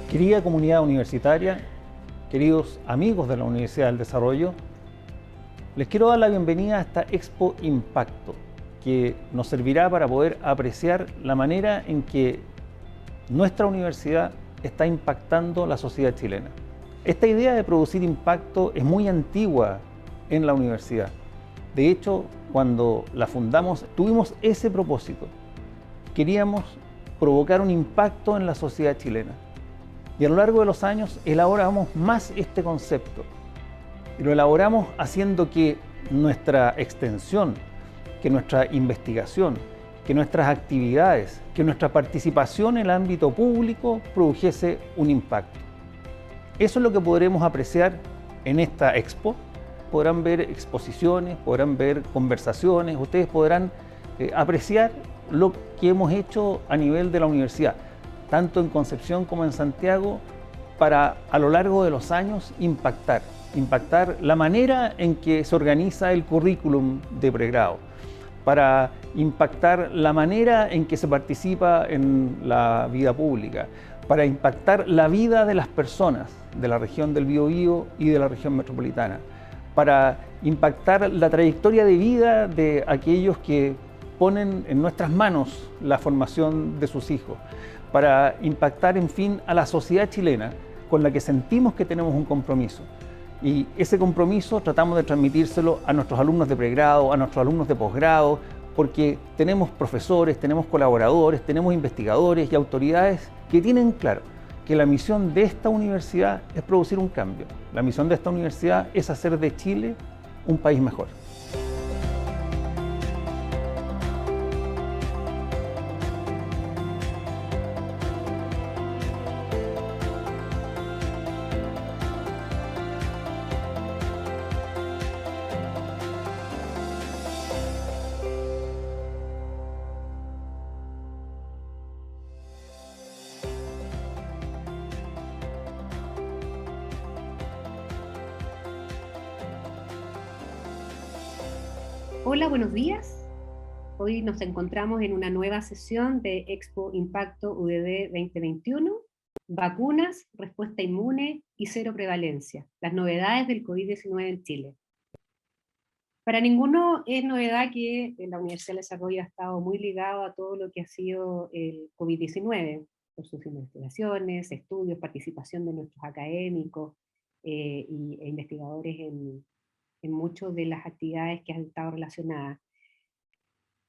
Querida comunidad universitaria, queridos amigos de la Universidad del Desarrollo, les quiero dar la bienvenida a esta Expo Impacto, que nos servirá para poder apreciar la manera en que nuestra universidad está impactando la sociedad chilena. Esta idea de producir impacto es muy antigua en la universidad. De hecho, cuando la fundamos, tuvimos ese propósito. Queríamos provocar un impacto en la sociedad chilena. Y a lo largo de los años elaboramos más este concepto. Y lo elaboramos haciendo que nuestra extensión, que nuestra investigación, que nuestras actividades, que nuestra participación en el ámbito público produjese un impacto. Eso es lo que podremos apreciar en esta expo. Podrán ver exposiciones, podrán ver conversaciones, ustedes podrán apreciar lo que hemos hecho a nivel de la universidad, tanto en Concepción como en Santiago, para a lo largo de los años impactar la manera en que se organiza el currículum de pregrado, para impactar la manera en que se participa en la vida pública, para impactar la vida de las personas de la región del Biobío y de la región metropolitana, para impactar la trayectoria de vida de aquellos que ponen en nuestras manos la formación de sus hijos, para impactar, en fin, a la sociedad chilena con la que sentimos que tenemos un compromiso. Y ese compromiso tratamos de transmitírselo a nuestros alumnos de pregrado, a nuestros alumnos de posgrado, porque tenemos profesores, tenemos colaboradores, tenemos investigadores y autoridades que tienen claro que la misión de esta universidad es producir un cambio. La misión de esta universidad es hacer de Chile un país mejor. Hola, buenos días. Hoy nos encontramos en una nueva sesión de Expo Impacto UDD 2021, vacunas, respuesta inmune y cero prevalencia, las novedades del COVID-19 en Chile. Para ninguno es novedad que la Universidad del Desarrollo ha estado muy ligado a todo lo que ha sido el COVID-19, por sus investigaciones, estudios, participación de nuestros académicos e investigadores en muchas de las actividades que han estado relacionadas.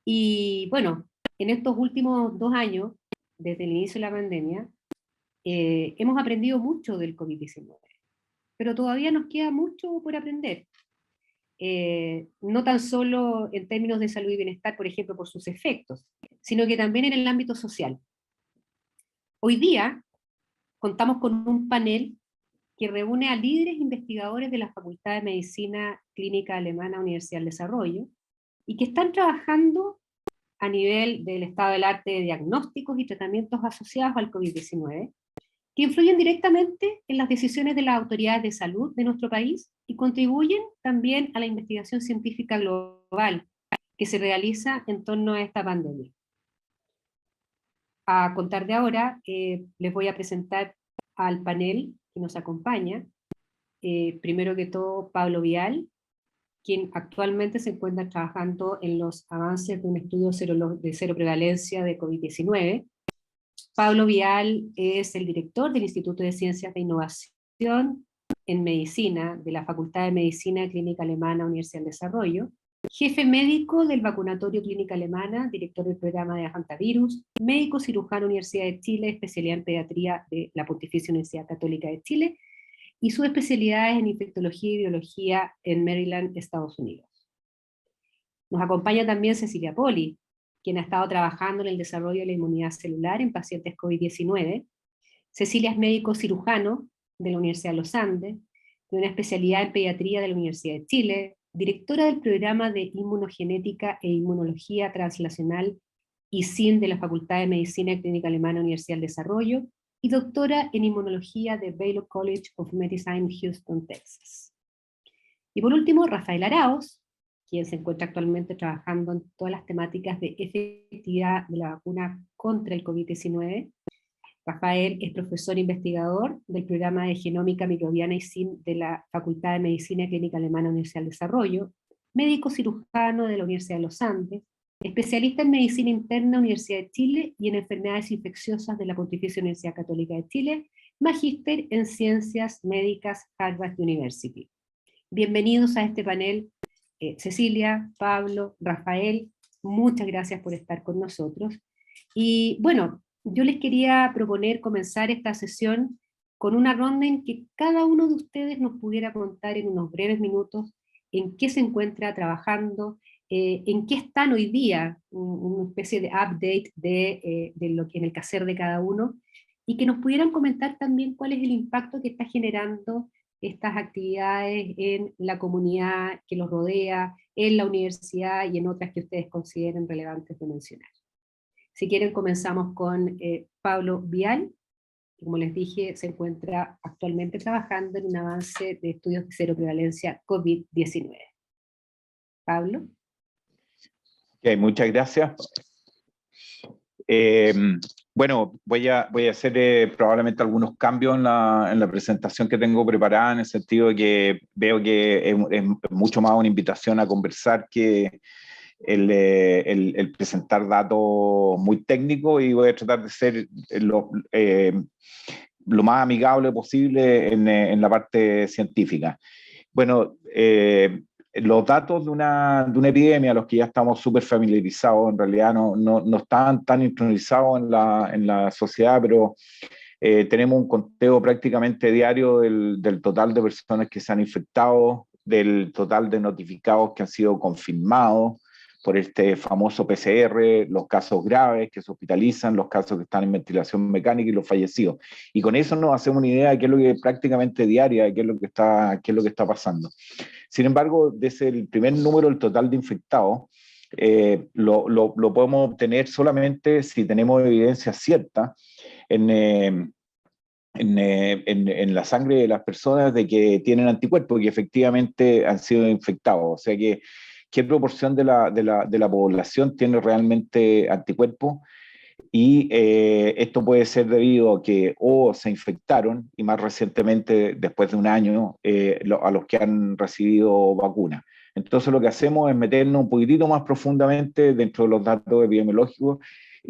Y bueno, en estos últimos 2 años, desde el inicio de la pandemia, hemos aprendido mucho del COVID-19, pero todavía nos queda mucho por aprender. No tan solo en términos de salud y bienestar, por ejemplo, por sus efectos, sino que también en el ámbito social. Hoy día contamos con un panel que reúne a líderes investigadores de la Facultad de Medicina Clínica Alemana Universidad del Desarrollo y que están trabajando a nivel del estado del arte de diagnósticos y tratamientos asociados al COVID-19, que influyen directamente en las decisiones de las autoridades de salud de nuestro país y contribuyen también a la investigación científica global que se realiza en torno a esta pandemia. A contar de ahora, les voy a presentar al panel que nos acompaña. Primero que todo, Pablo Vial, quien actualmente se encuentra trabajando en los avances de un estudio de cero prevalencia de COVID-19. Pablo Vial es el director del Instituto de Ciencias de Innovación en Medicina de la Facultad de Medicina Clínica Alemana Universidad del Desarrollo, jefe médico del Vacunatorio Clínica Alemana, director del programa de Hantavirus, médico cirujano Universidad de Chile, especialidad en pediatría de la Pontificia Universidad Católica de Chile, y sus especialidades en infectología y biología en Maryland, Estados Unidos. Nos acompaña también Cecilia Poli, quien ha estado trabajando en el desarrollo de la inmunidad celular en pacientes COVID-19. Cecilia es médico cirujano de la Universidad de los Andes, de una especialidad en pediatría de la Universidad de Chile, directora del programa de inmunogenética e inmunología translacional ISIN de la Facultad de Medicina Clínica Alemana Universidad del Desarrollo, y doctora en inmunología de Baylor College of Medicine, Houston, Texas. Y por último, Rafael Arauz, quien se encuentra actualmente trabajando en todas las temáticas de efectividad de la vacuna contra el COVID-19. Rafael es profesor investigador del programa de Genómica Microbiana y SIM de la Facultad de Medicina Clínica Alemana Universidad del Desarrollo, médico cirujano de la Universidad de los Andes, especialista en Medicina Interna Universidad de Chile y en Enfermedades Infecciosas de la Pontificia Universidad Católica de Chile, magíster en Ciencias Médicas Harvard University. Bienvenidos a este panel, Cecilia, Pablo, Rafael, muchas gracias por estar con nosotros. Y bueno, yo les quería proponer comenzar esta sesión con una ronda en que cada uno de ustedes nos pudiera contar en unos breves minutos en qué se encuentra trabajando, en qué están hoy día, una especie de update de lo que en el quehacer de cada uno, y que nos pudieran comentar también cuál es el impacto que está generando estas actividades en la comunidad que los rodea, en la universidad y en otras que ustedes consideren relevantes de mencionar. Si quieren, comenzamos con Pablo Vial, que como les dije, se encuentra actualmente trabajando en un avance de estudios de cero prevalencia COVID-19. Pablo. Okay, muchas gracias. Bueno, voy a hacer probablemente algunos cambios en la presentación que tengo preparada, en el sentido de que veo que es mucho más una invitación a conversar que el presentar datos muy técnicos, y voy a tratar de ser lo más amigable posible en la parte científica. Bueno, los datos de una epidemia, los que ya estamos súper familiarizados, en realidad no están tan intronizados en la sociedad, pero tenemos un conteo prácticamente diario del total de personas que se han infectado, del total de notificados que han sido confirmados por este famoso PCR, los casos graves que se hospitalizan, los casos que están en ventilación mecánica y los fallecidos. Y con eso nos hacemos una idea de qué es lo que prácticamente diaria, qué es lo que está pasando. Sin embargo, desde el primer número, el total de infectados, lo podemos obtener solamente si tenemos evidencia cierta en la sangre de las personas de que tienen anticuerpos y que efectivamente han sido infectados. O sea que qué proporción de la población tiene realmente anticuerpos, y esto puede ser debido a que o se infectaron, y más recientemente, después de un año, a los que han recibido vacunas. Entonces lo que hacemos es meternos un poquitito más profundamente dentro de los datos epidemiológicos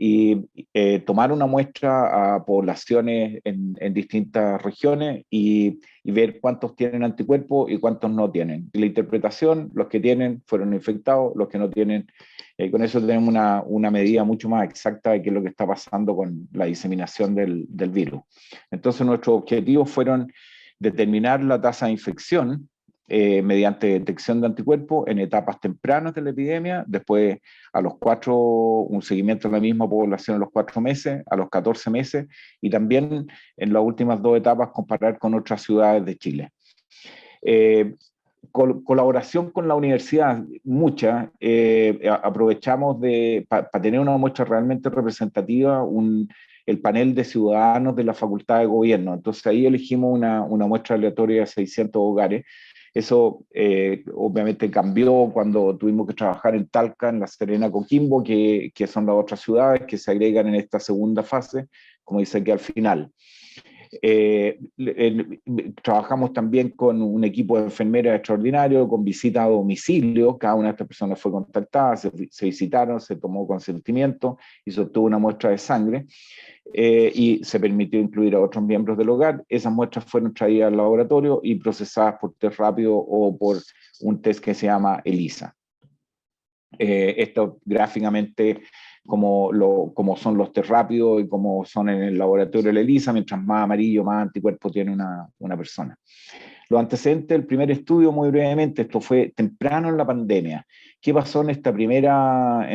y tomar una muestra a poblaciones en distintas regiones y ver cuántos tienen anticuerpos y cuántos no tienen. Y la interpretación, los que tienen fueron infectados, los que no tienen, con eso tenemos una medida mucho más exacta de qué es lo que está pasando con la diseminación del virus. Entonces nuestros objetivos fueron determinar la tasa de infección mediante detección de anticuerpos en etapas tempranas de la epidemia, después un seguimiento de la misma población a los 4 meses, a los 14 meses, y también en las últimas 2 etapas comparar con otras ciudades de Chile. Colaboración con la universidad, mucha. Aprovechamos para tener una muestra realmente representativa, el panel de ciudadanos de la Facultad de Gobierno. Entonces ahí elegimos una muestra aleatoria de 600 hogares. Eso obviamente cambió cuando tuvimos que trabajar en Talca, en La Serena, Coquimbo, que son las otras ciudades que se agregan en esta segunda fase, como dice aquí al final. Trabajamos también con un equipo de enfermeras extraordinario, con visita a domicilio. Cada una de estas personas fue contactada, se visitaron, se tomó consentimiento y se obtuvo una muestra de sangre, y se permitió incluir a otros miembros del hogar. Esas muestras fueron traídas al laboratorio y procesadas por test rápido o por un test que se llama ELISA. Esto gráficamente como son los test rápidos y como son en el laboratorio de la ELISA, mientras más amarillo, más anticuerpos tiene una persona. Los antecedentes del primer estudio, muy brevemente, esto fue temprano en la pandemia. ¿Qué pasó en esta primera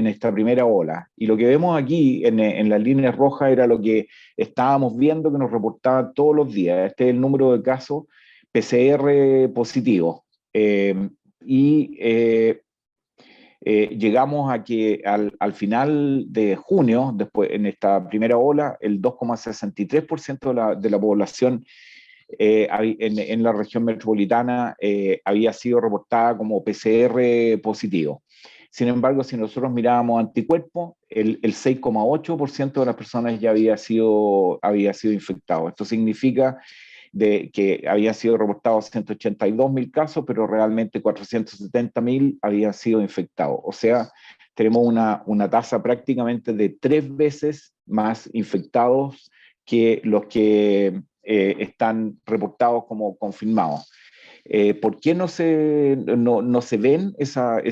ola? Y lo que vemos aquí en las líneas rojas era lo que estábamos viendo, que nos reportaban todos los días. Este es el número de casos PCR positivos. Llegamos a que al final de junio, después en esta primera ola, el 2,63% de la población en la región metropolitana había sido reportada como PCR positivo. Sin embargo, si nosotros mirábamos anticuerpos, el 6,8% de las personas ya había sido infectado. Esto significa que habían sido reportados 182.000 casos, pero realmente 470.000 habían sido infectados. O sea, tenemos una tasa prácticamente de 3 veces más infectados que los que están reportados como confirmados. ¿Por qué no se ven esas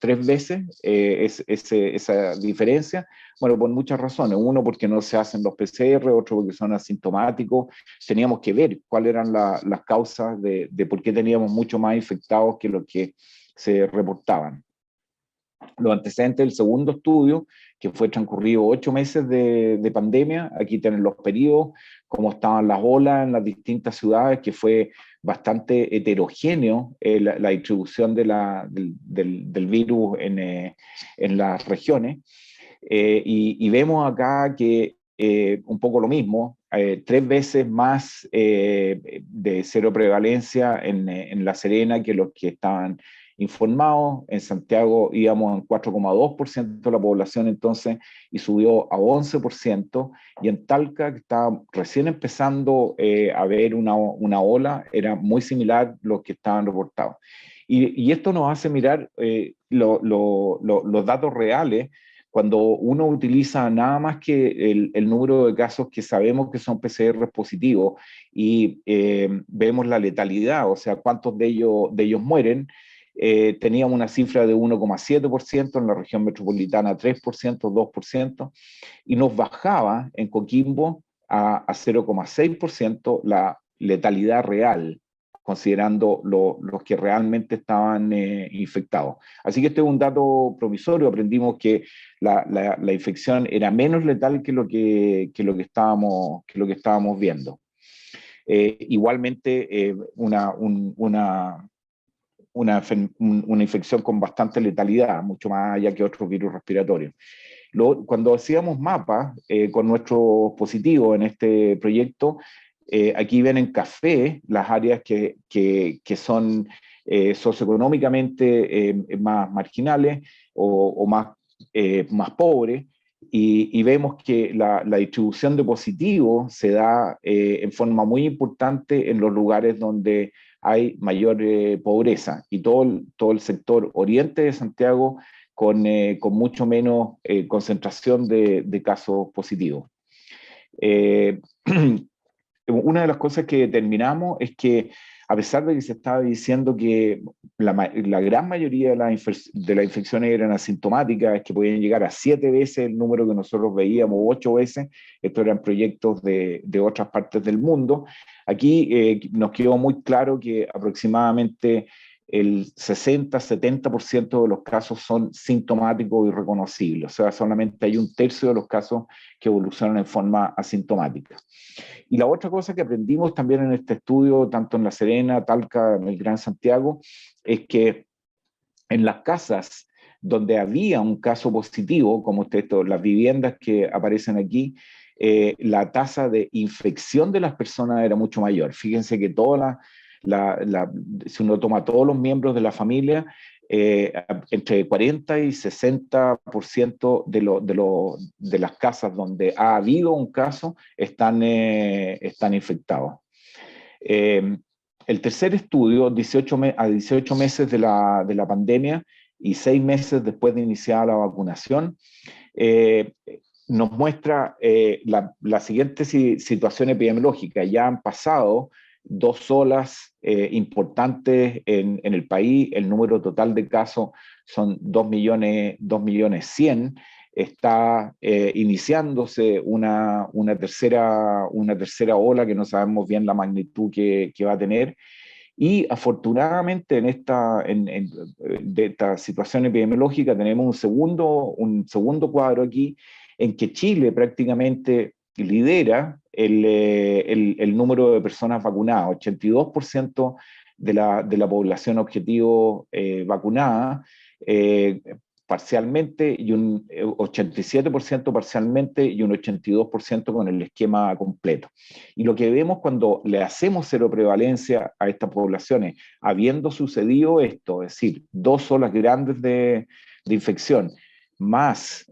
3 veces, esa diferencia? Bueno, por muchas razones. Uno, porque no se hacen los PCR, otro, porque son asintomáticos. Teníamos que ver cuáles eran las causas de por qué teníamos mucho más infectados que los que se reportaban. Los antecedentes del segundo estudio, que fue transcurrido 8 meses de pandemia, aquí tienen los periodos, cómo estaban las olas en las distintas ciudades, que fue bastante heterogéneo la distribución del virus en las regiones. Y vemos acá que un poco lo mismo, 3 veces más de cero prevalencia en La Serena que los que estaban informados. En Santiago íbamos en 4,2% de la población entonces y subió a 11%, y en Talca, que estaba recién empezando a ver una ola, era muy similar los que estaban reportados. Y esto nos hace mirar los datos reales cuando uno utiliza nada más que el número de casos que sabemos que son PCR positivos y vemos la letalidad, o sea, cuántos de ellos mueren. Teníamos una cifra de 1,7%, en la región metropolitana 3%, 2%, y nos bajaba en Coquimbo a 0,6% la letalidad real, considerando los que realmente estaban infectados. Así que este es un dato provisorio. Aprendimos que la infección era menos letal que lo que estábamos viendo. Igualmente, una infección con bastante letalidad, mucho más allá que otros virus respiratorios. Cuando hacíamos mapas con nuestros positivos en este proyecto, aquí ven en café las áreas que son socioeconómicamente más marginales o más pobres, y vemos que la distribución de positivos se da en forma muy importante en los lugares donde hay mayor pobreza, y todo el sector oriente de Santiago con mucho menos concentración de casos positivos. Una de las cosas que determinamos es que, a pesar de que se estaba diciendo que la gran mayoría de las infecciones eran asintomáticas, es que podían llegar a 7 veces el número que nosotros veíamos, 8 veces, estos eran proyectos de otras partes del mundo. Aquí nos quedó muy claro que aproximadamente el 60-70% de los casos son sintomáticos y reconocibles, o sea, solamente hay 1/3 de los casos que evolucionan en forma asintomática. Y la otra cosa que aprendimos también en este estudio, tanto en La Serena, Talca, en el Gran Santiago, es que en las casas donde había un caso positivo, como las viviendas que aparecen aquí, la tasa de infección de las personas era mucho mayor. Fíjense que si uno toma todos los miembros de la familia, entre 40 y 60% de las casas donde ha habido un caso están infectados. El tercer estudio, a 18 meses de la pandemia y 6 meses después de iniciar la vacunación, nos muestra la siguiente situación epidemiológica. Ya han pasado 2 olas importantes en el país. El número total de casos son 2.100.000. Está iniciándose una tercera ola que no sabemos bien la magnitud que va a tener. Y afortunadamente de esta situación epidemiológica tenemos un segundo cuadro aquí, en que Chile prácticamente lidera el número de personas vacunadas, 82% de la población objetivo vacunada, parcialmente, y un 87% parcialmente y un 82% con el esquema completo. Y lo que vemos cuando le hacemos seroprevalencia a estas poblaciones, habiendo sucedido esto, es decir, 2 olas grandes de infección, más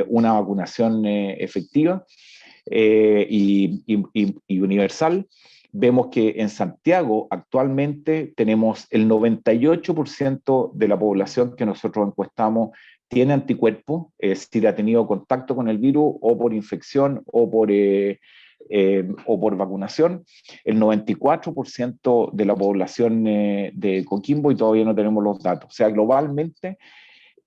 una vacunación efectiva y universal, vemos que en Santiago actualmente tenemos el 98% de la población que nosotros encuestamos tiene anticuerpos, es decir, ha tenido contacto con el virus o por infección o por vacunación. El 94% de la población de Coquimbo, y todavía no tenemos los datos. O sea, globalmente,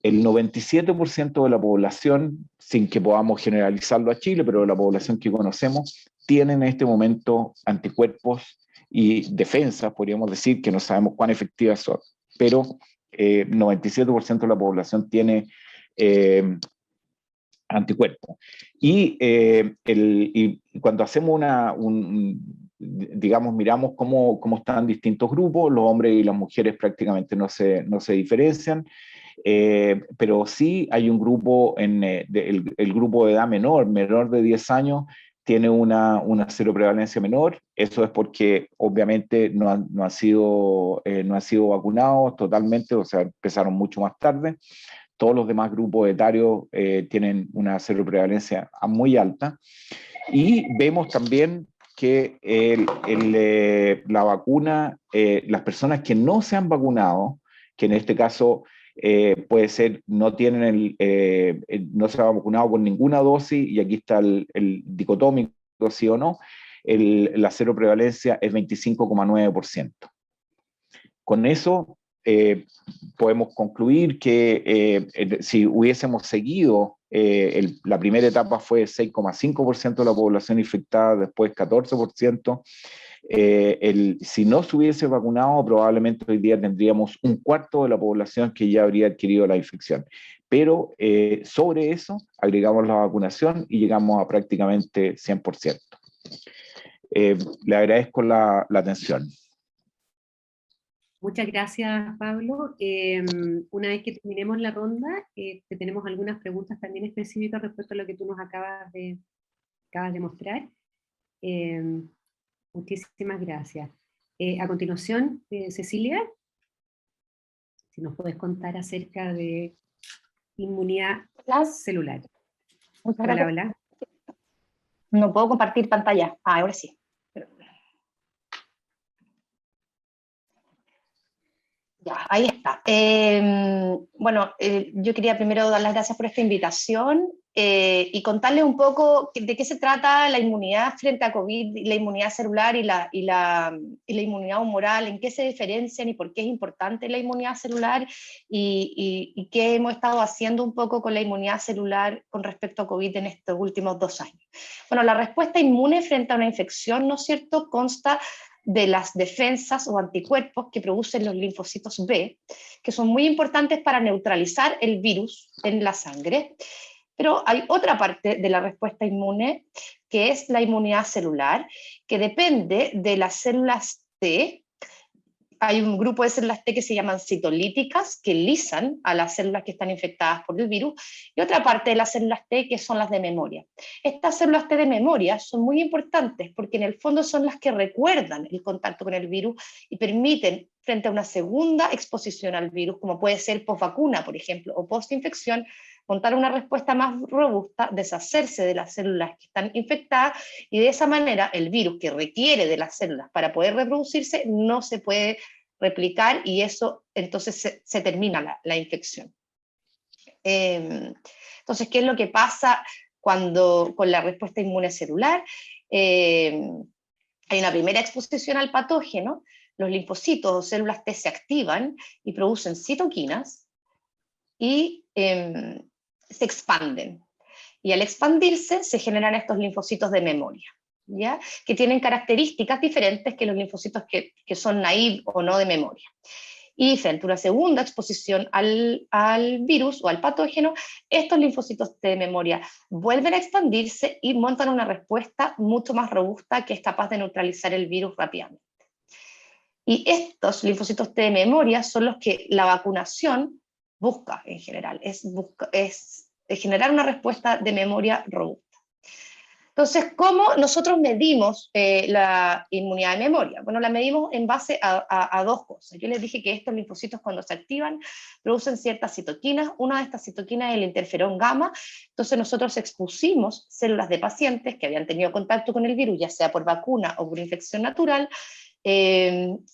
el 97% de la población, sin que podamos generalizarlo a Chile, pero de la población que conocemos, tienen en este momento anticuerpos y defensas, podríamos decir, que no sabemos cuán efectivas son, pero 97% de la población tiene anticuerpos. Y cuando hacemos digamos, miramos cómo están distintos grupos, los hombres y las mujeres prácticamente no se diferencian. Pero sí hay un grupo, el grupo de edad menor de 10 años, tiene una seroprevalencia menor. Eso es porque obviamente no han sido vacunados totalmente, o sea, empezaron mucho más tarde. Todos los demás grupos etarios tienen una seroprevalencia muy alta. Y vemos también que la vacuna, las personas que no se han vacunado, que en este caso puede ser, no se han vacunado con ninguna dosis, y aquí está el dicotómico, sí o no, la seroprevalencia es 25,9%. Con eso podemos concluir que si hubiésemos seguido, la primera etapa fue 6,5% de la población infectada, después 14%. Si no se hubiese vacunado, probablemente hoy día tendríamos un cuarto de la población que ya habría adquirido la infección. Pero sobre eso agregamos la vacunación y llegamos a prácticamente 100%. Le agradezco la atención. Muchas gracias, Pablo. Una vez que terminemos la ronda, tenemos algunas preguntas también específicas respecto a lo que tú nos acabas de mostrar. Muchísimas gracias. A continuación, Cecilia, si nos puedes contar acerca de inmunidad celular. Muchas Hola, gracias. hola. No puedo compartir pantalla. Ahora sí. Ya, ahí está. Bueno, yo quería primero dar las gracias por esta invitación y contarles un poco de qué se trata la inmunidad frente a COVID, la inmunidad celular y la inmunidad humoral, en qué se diferencian y por qué es importante la inmunidad celular y qué hemos estado haciendo un poco con la inmunidad celular con respecto a COVID en estos últimos 2 años. Bueno, la respuesta inmune frente a una infección, ¿no es cierto?, consta de las defensas o anticuerpos que producen los linfocitos B, que son muy importantes para neutralizar el virus en la sangre. Pero hay otra parte de la respuesta inmune, que es la inmunidad celular, que depende de las células T. Hay un grupo de células T que se llaman citolíticas, que lisan a las células que están infectadas por el virus, y otra parte de las células T que son las de memoria. Estas células T de memoria son muy importantes porque en el fondo son las que recuerdan el contacto con el virus y permiten, frente a una segunda exposición al virus, como puede ser postvacuna, por ejemplo, o postinfección, montar una respuesta más robusta, deshacerse de las células que están infectadas, y de esa manera el virus que requiere de las células para poder reproducirse no se puede replicar, y eso entonces se termina la infección. Entonces, ¿qué es lo que pasa con la respuesta inmune celular? Hay una primera exposición al patógeno, los linfocitos o células T se activan y producen citoquinas y se expanden. Y al expandirse se generan estos linfocitos de memoria, ¿ya?, que tienen características diferentes que los linfocitos que son naive o no de memoria. Y frente a una segunda exposición al virus o al patógeno, estos linfocitos de memoria vuelven a expandirse y montan una respuesta mucho más robusta que es capaz de neutralizar el virus rápidamente. Y estos linfocitos T de memoria son los que la vacunación busca en general, es generar una respuesta de memoria robusta. Entonces, ¿cómo nosotros medimos la inmunidad de memoria? Bueno, la medimos en base a dos cosas. Yo les dije que estos linfocitos cuando se activan producen ciertas citoquinas. Una de estas citoquinas es el interferón gamma. Entonces nosotros expusimos células de pacientes que habían tenido contacto con el virus, ya sea por vacuna o por infección natural,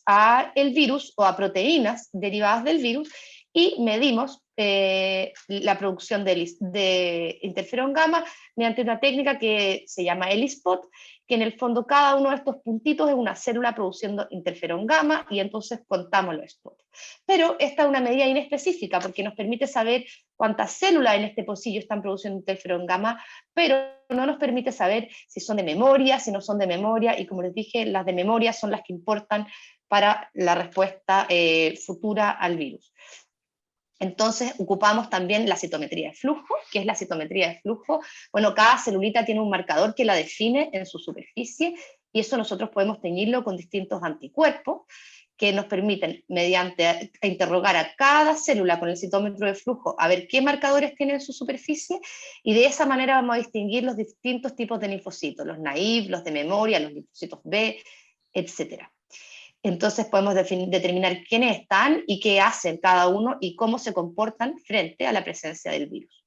a el virus o a proteínas derivadas del virus, y medimos la producción de interferón gamma mediante una técnica que se llama ELISpot, que en el fondo cada uno de estos puntitos es una célula produciendo interferón gamma, y entonces contamos los spots. Pero esta es una medida inespecífica porque nos permite saber cuántas células en este pocillo están produciendo interferón gamma, pero no nos permite saber si son de memoria, si no son de memoria, y como les dije, las de memoria son las que importan para la respuesta futura al virus. Entonces ocupamos también la citometría de flujo. ¿Qué es la citometría de flujo? Bueno, cada celulita tiene un marcador que la define en su superficie, y eso nosotros podemos teñirlo con distintos anticuerpos que nos permiten, mediante interrogar a cada célula con el citómetro de flujo, a ver qué marcadores tiene en su superficie, y de esa manera vamos a distinguir los distintos tipos de linfocitos, los naive, los de memoria, los linfocitos B, etc. Entonces podemos determinar quiénes están y qué hacen cada uno y cómo se comportan frente a la presencia del virus.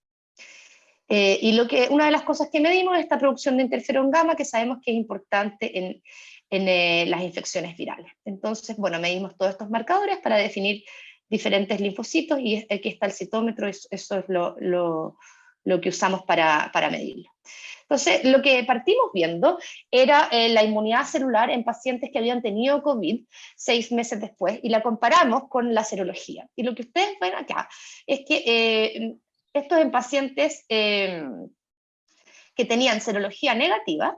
Una de las cosas que medimos es esta producción de interferón gamma, que sabemos que es importante en las infecciones virales. Entonces, bueno, medimos todos estos marcadores para definir diferentes linfocitos, y aquí está el citómetro, eso es lo que usamos para medirlo. Entonces, lo que partimos viendo era la inmunidad celular en pacientes que habían tenido COVID 6 meses después, y la comparamos con la serología. Y lo que ustedes ven acá es que esto es en pacientes que tenían serología negativa,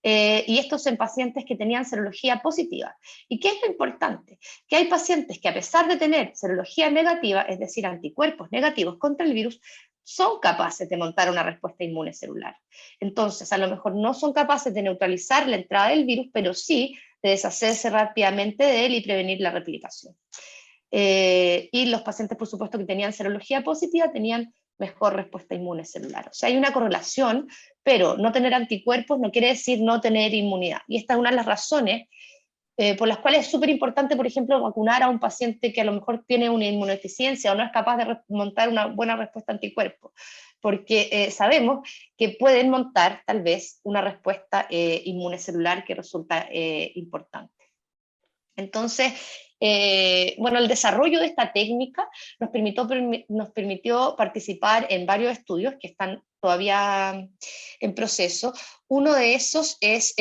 y estos en pacientes que tenían serología positiva. ¿Y qué es lo importante? Que hay pacientes que, a pesar de tener serología negativa, es decir, anticuerpos negativos contra el virus, son capaces de montar una respuesta inmune celular. Entonces, a lo mejor no son capaces de neutralizar la entrada del virus, pero sí de deshacerse rápidamente de él y prevenir la replicación. Y los pacientes, por supuesto, que tenían serología positiva, tenían mejor respuesta inmune celular. O sea, hay una correlación, pero no tener anticuerpos no quiere decir no tener inmunidad. Y esta es una de las razones por las cuales es súper importante, por ejemplo, vacunar a un paciente que a lo mejor tiene una inmunodeficiencia o no es capaz de montar una buena respuesta anticuerpo, porque sabemos que pueden montar tal vez una respuesta inmune celular que resulta importante. Entonces, bueno, el desarrollo de esta técnica nos permitió participar en varios estudios que están todavía en proceso. Uno de esos es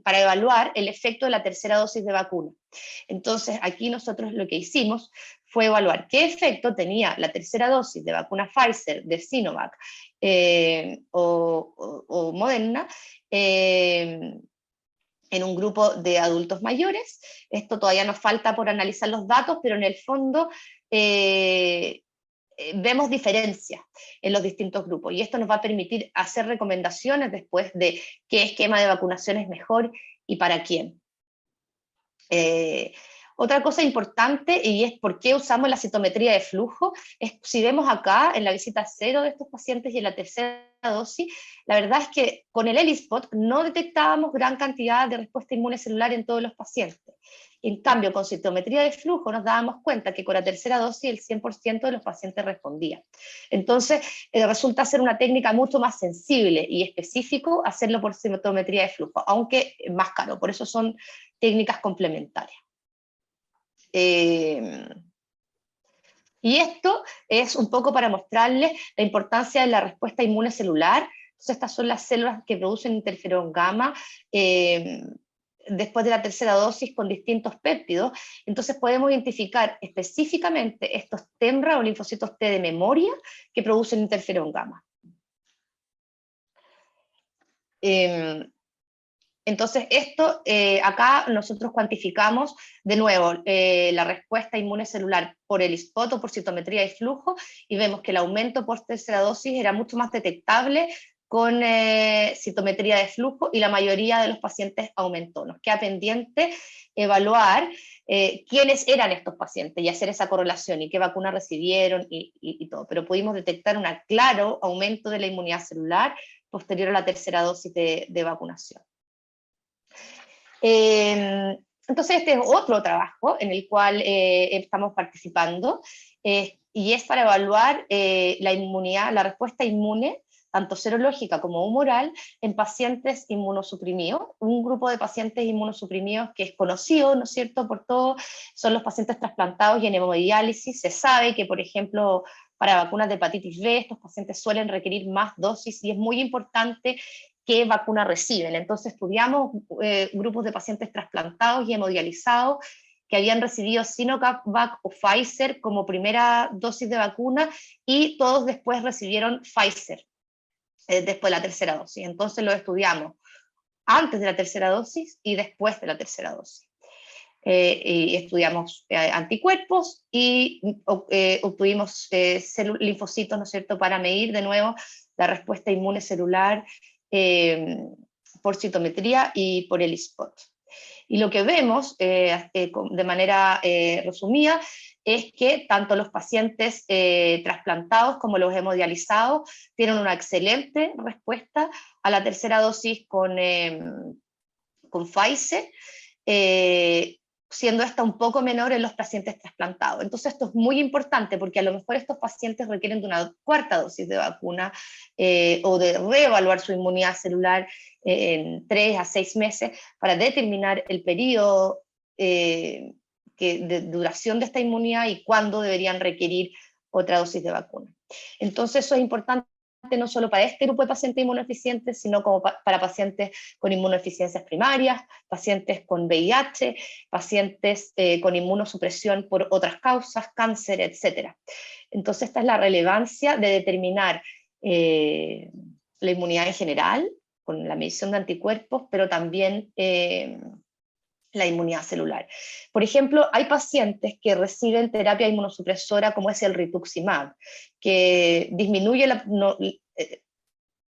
para evaluar el efecto de la tercera dosis de vacuna. Entonces, aquí nosotros lo que hicimos fue evaluar qué efecto tenía la tercera dosis de vacuna Pfizer, de Sinovac o Moderna, en un grupo de adultos mayores. Esto todavía nos falta por analizar los datos, pero en el fondo vemos diferencias en los distintos grupos, y esto nos va a permitir hacer recomendaciones después de qué esquema de vacunación es mejor y para quién. Otra cosa importante, y es por qué usamos la citometría de flujo, es si vemos acá en la visita 0 de estos pacientes y en la tercera dosis, la verdad es que con el ELISpot no detectábamos gran cantidad de respuesta inmune celular en todos los pacientes. En cambio, con citometría de flujo nos dábamos cuenta que con la tercera dosis el 100% de los pacientes respondía. Entonces, resulta ser una técnica mucho más sensible y específico hacerlo por citometría de flujo, aunque más caro, por eso son técnicas complementarias. Y esto es un poco para mostrarles la importancia de la respuesta inmune celular. Entonces, estas son las células que producen interferón gamma después de la tercera dosis con distintos péptidos. Entonces podemos identificar específicamente estos TEMRA o linfocitos T de memoria que producen interferón gamma. Entonces esto, acá nosotros cuantificamos de nuevo la respuesta inmune celular por ELISpot o por citometría de flujo, y vemos que el aumento por tercera dosis era mucho más detectable con citometría de flujo y la mayoría de los pacientes aumentó. Nos queda pendiente evaluar quiénes eran estos pacientes y hacer esa correlación y qué vacuna recibieron y todo, pero pudimos detectar un claro aumento de la inmunidad celular posterior a la tercera dosis de vacunación. Entonces este es otro trabajo en el cual estamos participando y es para evaluar la inmunidad, la respuesta inmune, tanto serológica como humoral, en pacientes inmunosuprimidos. Un grupo de pacientes inmunosuprimidos que es conocido, ¿no es cierto?, por todos, son los pacientes trasplantados y en hemodiálisis. Se sabe que, por ejemplo, para vacunas de hepatitis B, estos pacientes suelen requerir más dosis y es muy importante qué vacuna reciben. Entonces estudiamos grupos de pacientes trasplantados y hemodializados que habían recibido Sinovac o Pfizer como primera dosis de vacuna y todos después recibieron Pfizer después de la tercera dosis. Entonces lo estudiamos antes de la tercera dosis y después de la tercera dosis. Y estudiamos anticuerpos y obtuvimos linfocitos, ¿no es cierto?, para medir de nuevo la respuesta inmune celular por citometría y por el ELISpot. Y lo que vemos, de manera resumida, es que tanto los pacientes trasplantados como los hemodializados tienen una excelente respuesta a la tercera dosis con Pfizer, siendo esta un poco menor en los pacientes trasplantados. Entonces esto es muy importante porque a lo mejor estos pacientes requieren de una cuarta dosis de vacuna o de reevaluar su inmunidad celular en 3 a 6 meses para determinar el periodo de duración de esta inmunidad y cuándo deberían requerir otra dosis de vacuna. Entonces eso es importante no solo para este grupo de pacientes inmunodeficientes, sino como para pacientes con inmunodeficiencias primarias, pacientes con VIH, pacientes con inmunosupresión por otras causas, cáncer, etc. Entonces esta es la relevancia de determinar la inmunidad en general, con la medición de anticuerpos, pero también la inmunidad celular. Por ejemplo, hay pacientes que reciben terapia inmunosupresora como es el rituximab, que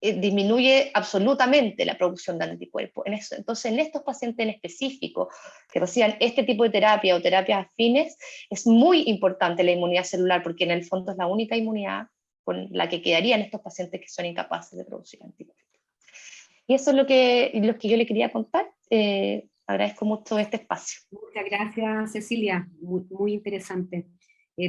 disminuye absolutamente la producción de anticuerpos. Entonces, en estos pacientes en específico que reciban este tipo de terapia o terapias afines, es muy importante la inmunidad celular, porque en el fondo es la única inmunidad con la que quedarían estos pacientes que son incapaces de producir anticuerpos. Y eso es lo que yo le quería contar. Agradezco mucho este espacio. Muchas gracias, Cecilia, muy interesante.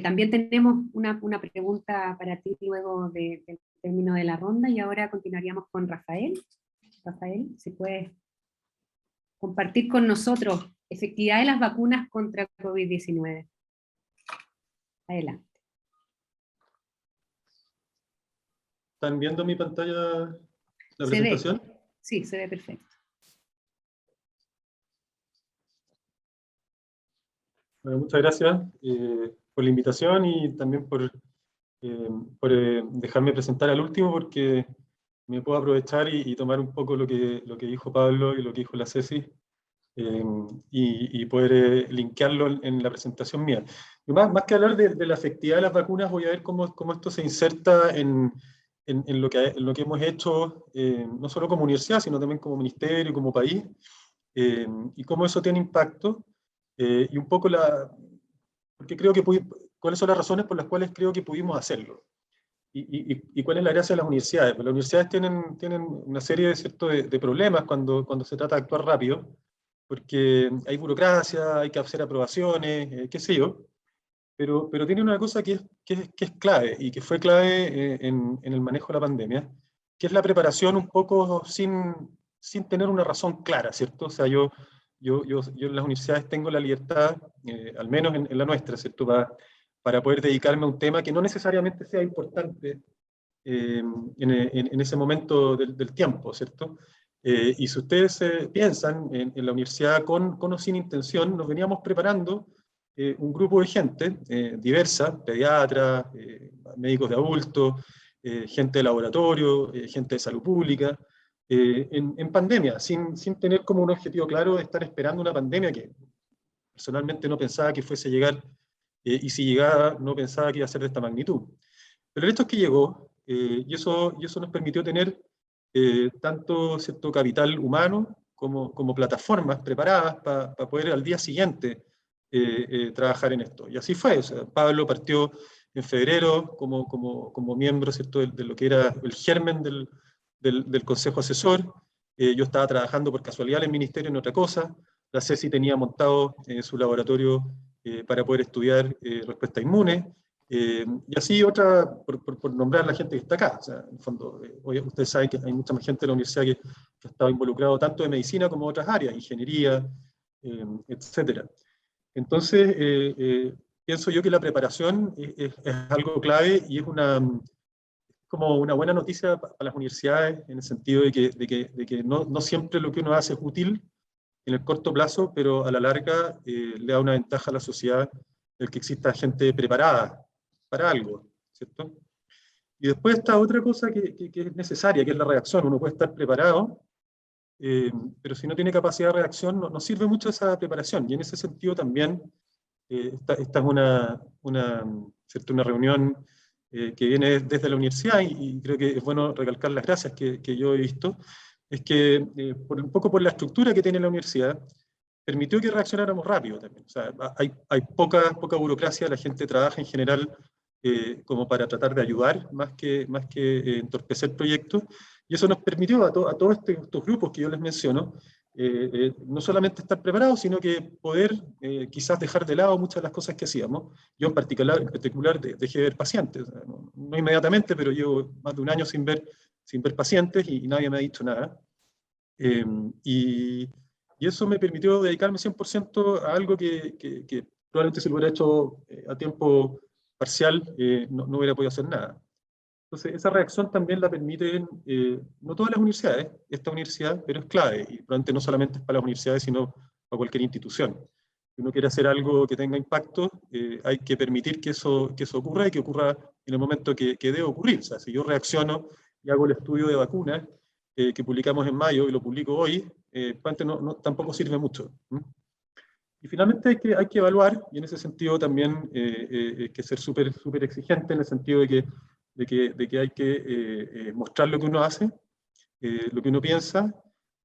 También tenemos una pregunta para ti luego del término de la ronda, y ahora continuaríamos con Rafael. Rafael, si puedes compartir con nosotros efectividad de las vacunas contra COVID-19. Adelante. ¿Están viendo mi pantalla, la presentación? Sí, se ve perfecto. Bueno, muchas gracias por la invitación y también por dejarme presentar al último, porque me puedo aprovechar y tomar un poco lo que dijo Pablo y lo que dijo la Ceci y poder linkearlo en la presentación mía. Y más que hablar de la efectividad de las vacunas, voy a ver cómo esto se inserta en lo que hemos hecho, no solo como universidad, sino también como ministerio y como país, y cómo eso tiene impacto. Y un poco porque creo que cuáles son las razones por las cuales creo que pudimos hacerlo. Y cuál es la gracia de las universidades. Pues las universidades tienen una serie de problemas cuando se trata de actuar rápido, porque hay burocracia, hay que hacer aprobaciones, qué sé yo, pero tiene una cosa que es clave, y que fue clave en el manejo de la pandemia, que es la preparación un poco sin tener una razón clara, ¿cierto? O sea, yo en las universidades tengo la libertad, al menos en la nuestra, ¿cierto?, para poder dedicarme a un tema que no necesariamente sea importante en ese momento del tiempo, ¿cierto? Y si ustedes piensan en la universidad con o sin intención, nos veníamos preparando un grupo de gente diversa, pediatras, médicos de adultos, gente de laboratorio, gente de salud pública, en pandemia, sin tener como un objetivo claro de estar esperando una pandemia que personalmente no pensaba que fuese a llegar, y si llegaba no pensaba que iba a ser de esta magnitud. Pero el hecho es que llegó, y eso nos permitió tener tanto cierto capital humano como plataformas preparadas para poder al día siguiente trabajar en esto. Y así fue. O sea, Pablo partió en febrero como miembro, ¿cierto?, de lo que era el germen del Consejo Asesor. Yo estaba trabajando por casualidad en el ministerio en otra cosa. La Ceci tenía montado su laboratorio para poder estudiar respuesta inmune. Y así otra, por nombrar a la gente que está acá. O sea, en el fondo, ustedes saben que hay mucha más gente de la universidad que ha estado involucrado tanto en medicina como en otras áreas, ingeniería, etc. Entonces, pienso yo que la preparación es algo clave y es como una buena noticia para las universidades, en el sentido de que no siempre lo que uno hace es útil en el corto plazo, pero a la larga le da una ventaja a la sociedad el que exista gente preparada para algo, ¿cierto? Y después está otra cosa que es necesaria, que es la reacción. Uno puede estar preparado, pero si no tiene capacidad de reacción, no sirve mucho esa preparación. Y en ese sentido también, esta es ¿cierto?, una reunión que viene desde la universidad, y creo que es bueno recalcar las gracias que yo he visto, es que un poco por la estructura que tiene la universidad, permitió que reaccionáramos rápido también. O sea, hay poca burocracia, la gente trabaja en general como para tratar de ayudar, más que entorpecer proyectos, y eso nos permitió a todos estos grupos que yo les menciono, no solamente estar preparados, sino que poder quizás dejar de lado muchas de las cosas que hacíamos. Yo en particular dejé de ver pacientes, o sea, no inmediatamente, pero llevo más de un año sin ver pacientes y nadie me ha dicho nada. Y eso me permitió dedicarme 100% a algo que probablemente si lo hubiera hecho a tiempo parcial no hubiera podido hacer nada. Entonces, esa reacción también la permiten, no todas las universidades, esta universidad, pero es clave, y probablemente no solamente es para las universidades, sino para cualquier institución. Si uno quiere hacer algo que tenga impacto, hay que permitir que eso ocurra, y que ocurra en el momento que debe ocurrir. O sea, si yo reacciono y hago el estudio de vacunas, que publicamos en mayo y lo publico hoy, tampoco sirve mucho. Y finalmente hay que evaluar, y en ese sentido también hay que ser súper exigente, en el sentido de que hay que mostrar lo que uno hace, lo que uno piensa,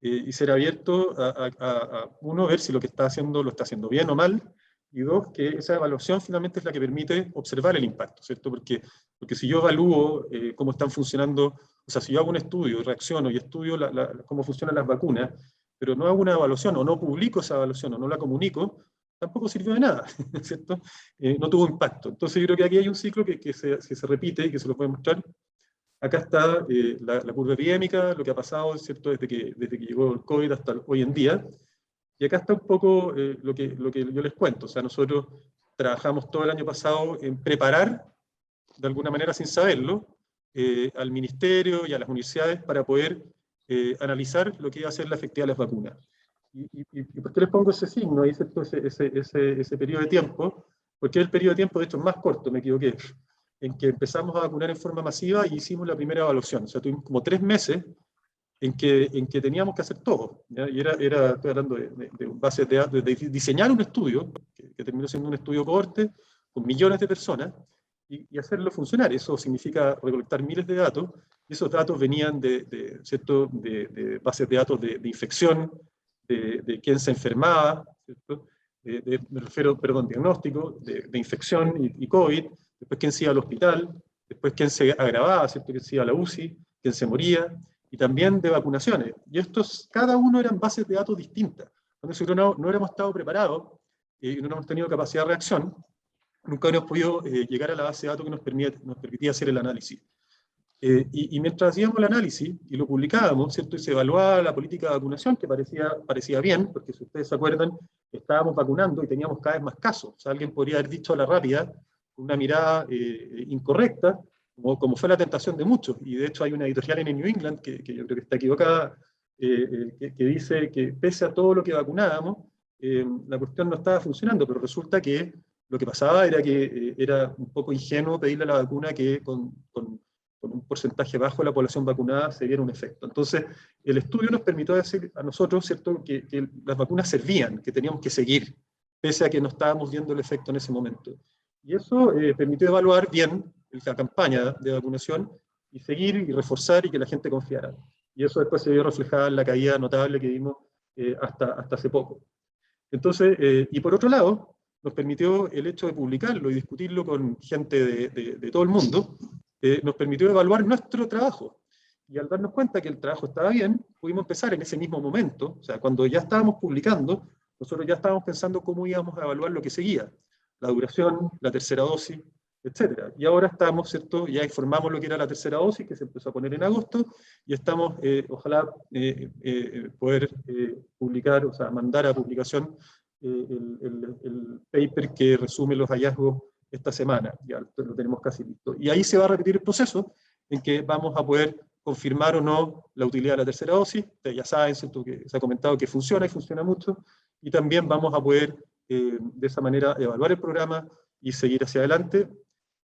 y ser abierto a uno, ver si lo que está haciendo lo está haciendo bien o mal, y dos, que esa evaluación finalmente es la que permite observar el impacto, ¿cierto? Porque si yo evalúo cómo están funcionando, o sea, si yo hago un estudio, reacciono y estudio cómo funcionan las vacunas, pero no hago una evaluación, o no publico esa evaluación, o no la comunico, tampoco sirvió de nada, ¿cierto? No tuvo impacto. Entonces yo creo que aquí hay un ciclo que se repite y que se lo puede mostrar. Acá está la curva epidémica, lo que ha pasado, ¿cierto?, desde que llegó el COVID hasta hoy en día. Y acá está un poco lo que yo les cuento. O sea, nosotros trabajamos todo el año pasado en preparar, de alguna manera sin saberlo, al ministerio y a las universidades para poder analizar lo que iba a ser la efectividad de las vacunas. ¿Y por qué les pongo ese signo, ese periodo de tiempo? Porque el periodo de tiempo, de hecho, es más corto, me equivoqué, en que empezamos a vacunar en forma masiva y hicimos la primera evaluación. O sea, tuvimos como 3 meses en que teníamos que hacer todo, ¿ya? Y estoy hablando de bases de datos, de diseñar un estudio, que terminó siendo un estudio cohorte, con millones de personas, y hacerlo funcionar. Eso significa recolectar miles de datos, y esos datos venían ¿cierto?, de bases de datos de infección, de quién se enfermaba, ¿cierto? Me refiero, perdón, diagnóstico, de infección y COVID, después quién se iba al hospital, después quién se agravaba, ¿cierto?, quién se iba a la UCI, quién se moría, y también de vacunaciones. Y estos, cada uno eran bases de datos distintas. Cuando nosotros no hubiéramos estado preparados y no hemos tenido capacidad de reacción, nunca hubiéramos podido llegar a la base de datos que nos permitía hacer el análisis. Y mientras hacíamos el análisis y lo publicábamos, ¿cierto?, y se evaluaba la política de vacunación, que parecía bien, porque si ustedes se acuerdan, estábamos vacunando y teníamos cada vez más casos. O sea, alguien podría haber dicho a la rápida, con una mirada incorrecta, como fue la tentación de muchos, y de hecho hay una editorial en el New England, que yo creo que está equivocada, que dice que pese a todo lo que vacunábamos, la cuestión no estaba funcionando, pero resulta que lo que pasaba era que era un poco ingenuo pedirle a la vacuna que con un porcentaje bajo de la población vacunada se diera un efecto. Entonces, el estudio nos permitió decir a nosotros, ¿cierto?, que las vacunas servían, que teníamos que seguir, pese a que no estábamos viendo el efecto en ese momento. Y eso permitió evaluar bien la campaña de vacunación y seguir y reforzar y que la gente confiara. y eso después se vio reflejado en la caída notable que vimos hasta hace poco. Entonces, y por otro lado, nos permitió el hecho de publicarlo y discutirlo con gente de todo el mundo, nos permitió evaluar nuestro trabajo. Y al darnos cuenta que el trabajo estaba bien, pudimos empezar en ese mismo momento, o sea, cuando ya estábamos publicando, nosotros ya estábamos pensando cómo íbamos a evaluar lo que seguía, la duración, la tercera dosis, etc. Y ahora estamos, ¿cierto? Ya informamos lo que era la tercera dosis, que se empezó a poner en agosto, y estamos, ojalá, poder publicar, o sea, mandar a publicación el paper que resume los hallazgos esta semana, ya lo tenemos casi listo. Y ahí se va a repetir el proceso en que vamos a poder confirmar o no la utilidad de la tercera dosis. Ustedes ya saben, ¿cierto?, que se ha comentado que funciona y funciona mucho, y también vamos a poder de esa manera evaluar el programa y seguir hacia adelante.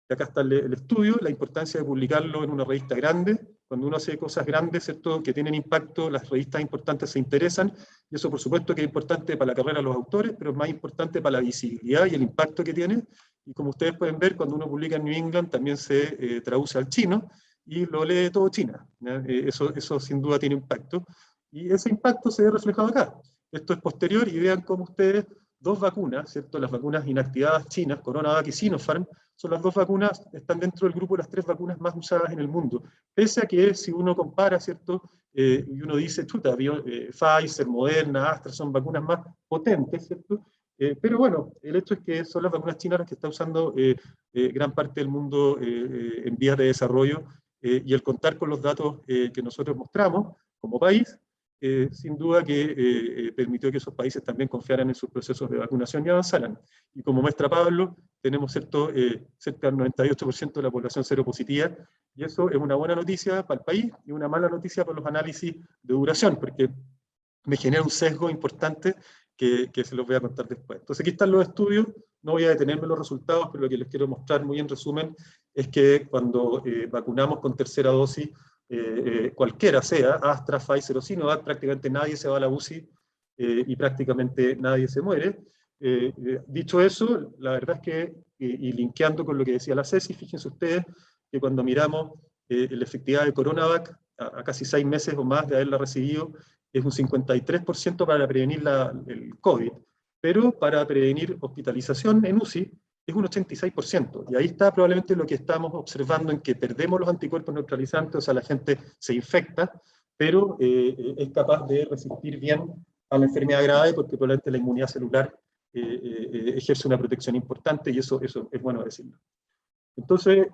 Y acá está el estudio, la importancia de publicarlo en una revista grande. Cuando uno hace cosas grandes, ¿cierto?, que tienen impacto, las revistas importantes se interesan, y eso por supuesto que es importante para la carrera de los autores, pero es más importante para la visibilidad y el impacto que tiene. Y como ustedes pueden ver, cuando uno publica en New England también se traduce al chino, y lo lee todo China. Eso sin duda tiene impacto, y ese impacto se ve reflejado acá. Esto es posterior, y vean cómo ustedes, dos vacunas, ¿cierto?, las vacunas inactivadas chinas, CoronaVac y Sinopharm, son las dos vacunas, están dentro del grupo de las 3 vacunas más usadas en el mundo. Pese a que si uno compara, ¿cierto?, y uno dice, chuta, Pfizer, Moderna, Astra son vacunas más potentes, ¿cierto? Pero bueno, el hecho es que son las vacunas chinas las que está usando gran parte del mundo en vías de desarrollo, y el contar con los datos que nosotros mostramos como país, sin duda que permitió que esos países también confiaran en sus procesos de vacunación y avanzaran. Y como muestra Pablo, tenemos cerca del 98% de la población seropositiva, y eso es una buena noticia para el país y una mala noticia para los análisis de duración, porque me genera un sesgo importante que se los voy a contar después. Entonces aquí están los estudios, no voy a detenerme en los resultados, pero lo que les quiero mostrar muy en resumen es que cuando vacunamos con tercera dosis, cualquiera sea, Astra, Pfizer o Sinovac, prácticamente nadie se va a la UCI y prácticamente nadie se muere. Dicho eso, la verdad es que, y linkeando con lo que decía la Ceci, fíjense ustedes que cuando miramos la efectividad de CoronaVac, a casi 6 meses o más de haberla recibido, es un 53% para prevenir el COVID, pero para prevenir hospitalización en UCI es un 86%, y ahí está probablemente lo que estamos observando, en que perdemos los anticuerpos neutralizantes, o sea, la gente se infecta, pero es capaz de resistir bien a la enfermedad grave, porque probablemente la inmunidad celular ejerce una protección importante, y eso es bueno decirlo. Entonces,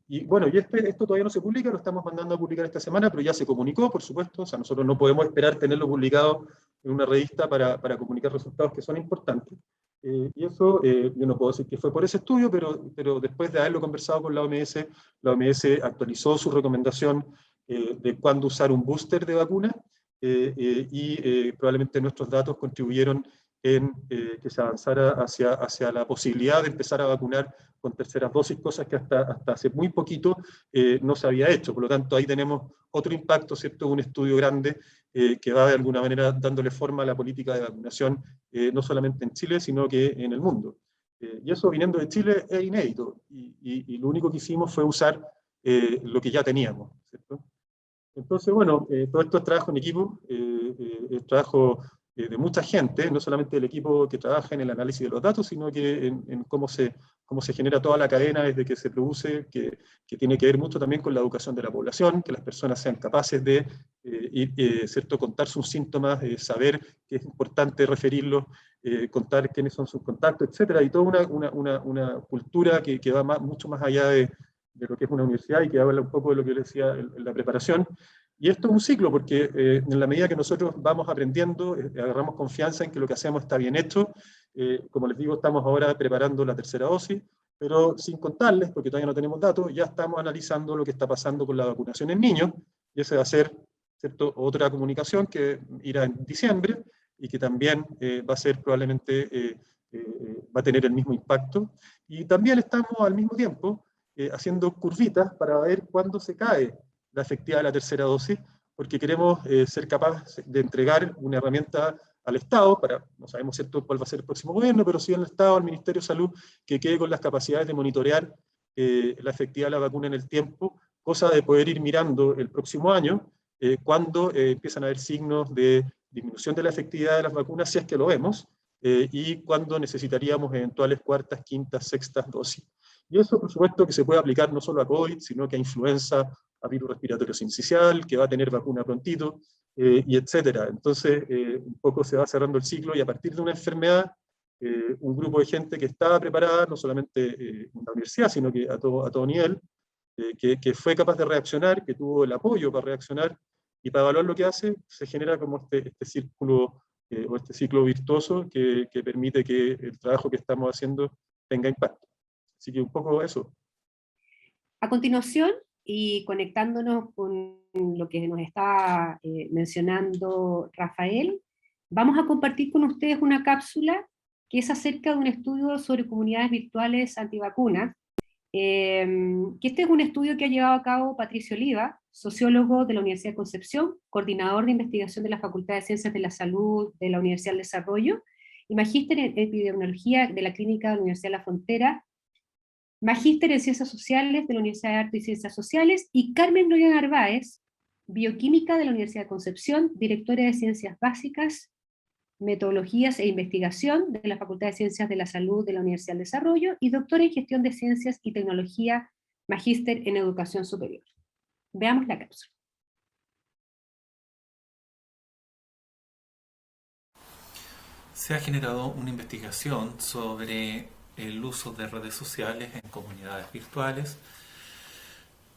y bueno, esto todavía no se publica, lo estamos mandando a publicar esta semana, pero ya se comunicó, por supuesto, o sea, nosotros no podemos esperar tenerlo publicado en una revista para comunicar resultados que son importantes. Y eso, yo no puedo decir que fue por ese estudio, pero después de haberlo conversado con la OMS actualizó su recomendación de cuándo usar un booster de vacuna, y probablemente nuestros datos contribuyeron en que se avanzara hacia la posibilidad de empezar a vacunar con terceras dosis, cosas que hasta hace muy poquito no se había hecho. Por lo tanto, ahí tenemos otro impacto, ¿cierto?, un estudio grande que va de alguna manera dándole forma a la política de vacunación, no solamente en Chile, sino que en el mundo. Y eso, viniendo de Chile, es inédito, y lo único que hicimos fue usar lo que ya teníamos, ¿cierto? Entonces, bueno, todo esto es trabajo en equipo, es trabajo de mucha gente, no solamente del equipo que trabaja en el análisis de los datos, sino que en cómo se genera toda la cadena desde que se produce, que tiene que ver mucho también con la educación de la población, que las personas sean capaces de ¿cierto?, contar sus síntomas, saber que es importante referirlos, contar quiénes son sus contactos, etcétera, y toda una cultura que va mucho más allá de lo que es una universidad, y que habla un poco de lo que les decía en la preparación. Y esto es un ciclo, porque en la medida que nosotros vamos aprendiendo, agarramos confianza en que lo que hacemos está bien hecho. Como les digo, estamos ahora preparando la tercera dosis, pero sin contarles, porque todavía no tenemos datos, ya estamos analizando lo que está pasando con la vacunación en niños, y esa va a ser, ¿cierto?, otra comunicación que irá en diciembre, y que también va a ser probablemente, va a tener el mismo impacto. Y también estamos al mismo tiempo haciendo curvitas para ver cuándo se cae la efectividad de la tercera dosis, porque queremos ser capaces de entregar una herramienta al Estado, no sabemos, ¿cierto?, cuál va a ser el próximo gobierno, pero sí al Estado, al Ministerio de Salud, que quede con las capacidades de monitorear la efectividad de la vacuna en el tiempo, cosa de poder ir mirando el próximo año, cuando empiezan a haber signos de disminución de la efectividad de las vacunas, si es que lo vemos, y cuando necesitaríamos eventuales cuartas, quintas, sextas dosis. Y eso, por supuesto, que se puede aplicar no solo a COVID, sino que a influenza, a virus respiratorio sincicial, que va a tener vacuna prontito, y etcétera. Entonces, un poco se va cerrando el ciclo, y a partir de una enfermedad, un grupo de gente que estaba preparada, no solamente en la universidad, sino que a todo nivel, que fue capaz de reaccionar, que tuvo el apoyo para reaccionar, y para evaluar lo que hace, se genera como este círculo o este ciclo virtuoso que permite que el trabajo que estamos haciendo tenga impacto. Así que un poco eso. A continuación, y conectándonos con lo que nos está mencionando Rafael, vamos a compartir con ustedes una cápsula que es acerca de un estudio sobre comunidades virtuales antivacunas, que este es un estudio que ha llevado a cabo Patricio Oliva, sociólogo de la Universidad de Concepción, coordinador de investigación de la Facultad de Ciencias de la Salud de la Universidad del Desarrollo, y magíster en epidemiología de la Clínica de la Universidad de la Frontera, magíster en Ciencias Sociales de la Universidad de Arte y Ciencias Sociales, y Carmen Gloria Narváez, bioquímica de la Universidad de Concepción, directora de Ciencias Básicas, Metodologías e Investigación de la Facultad de Ciencias de la Salud de la Universidad del Desarrollo, y doctora en Gestión de Ciencias y Tecnología, magíster en Educación Superior. Veamos la cápsula. Se ha generado una investigación sobre el uso de redes sociales en comunidades virtuales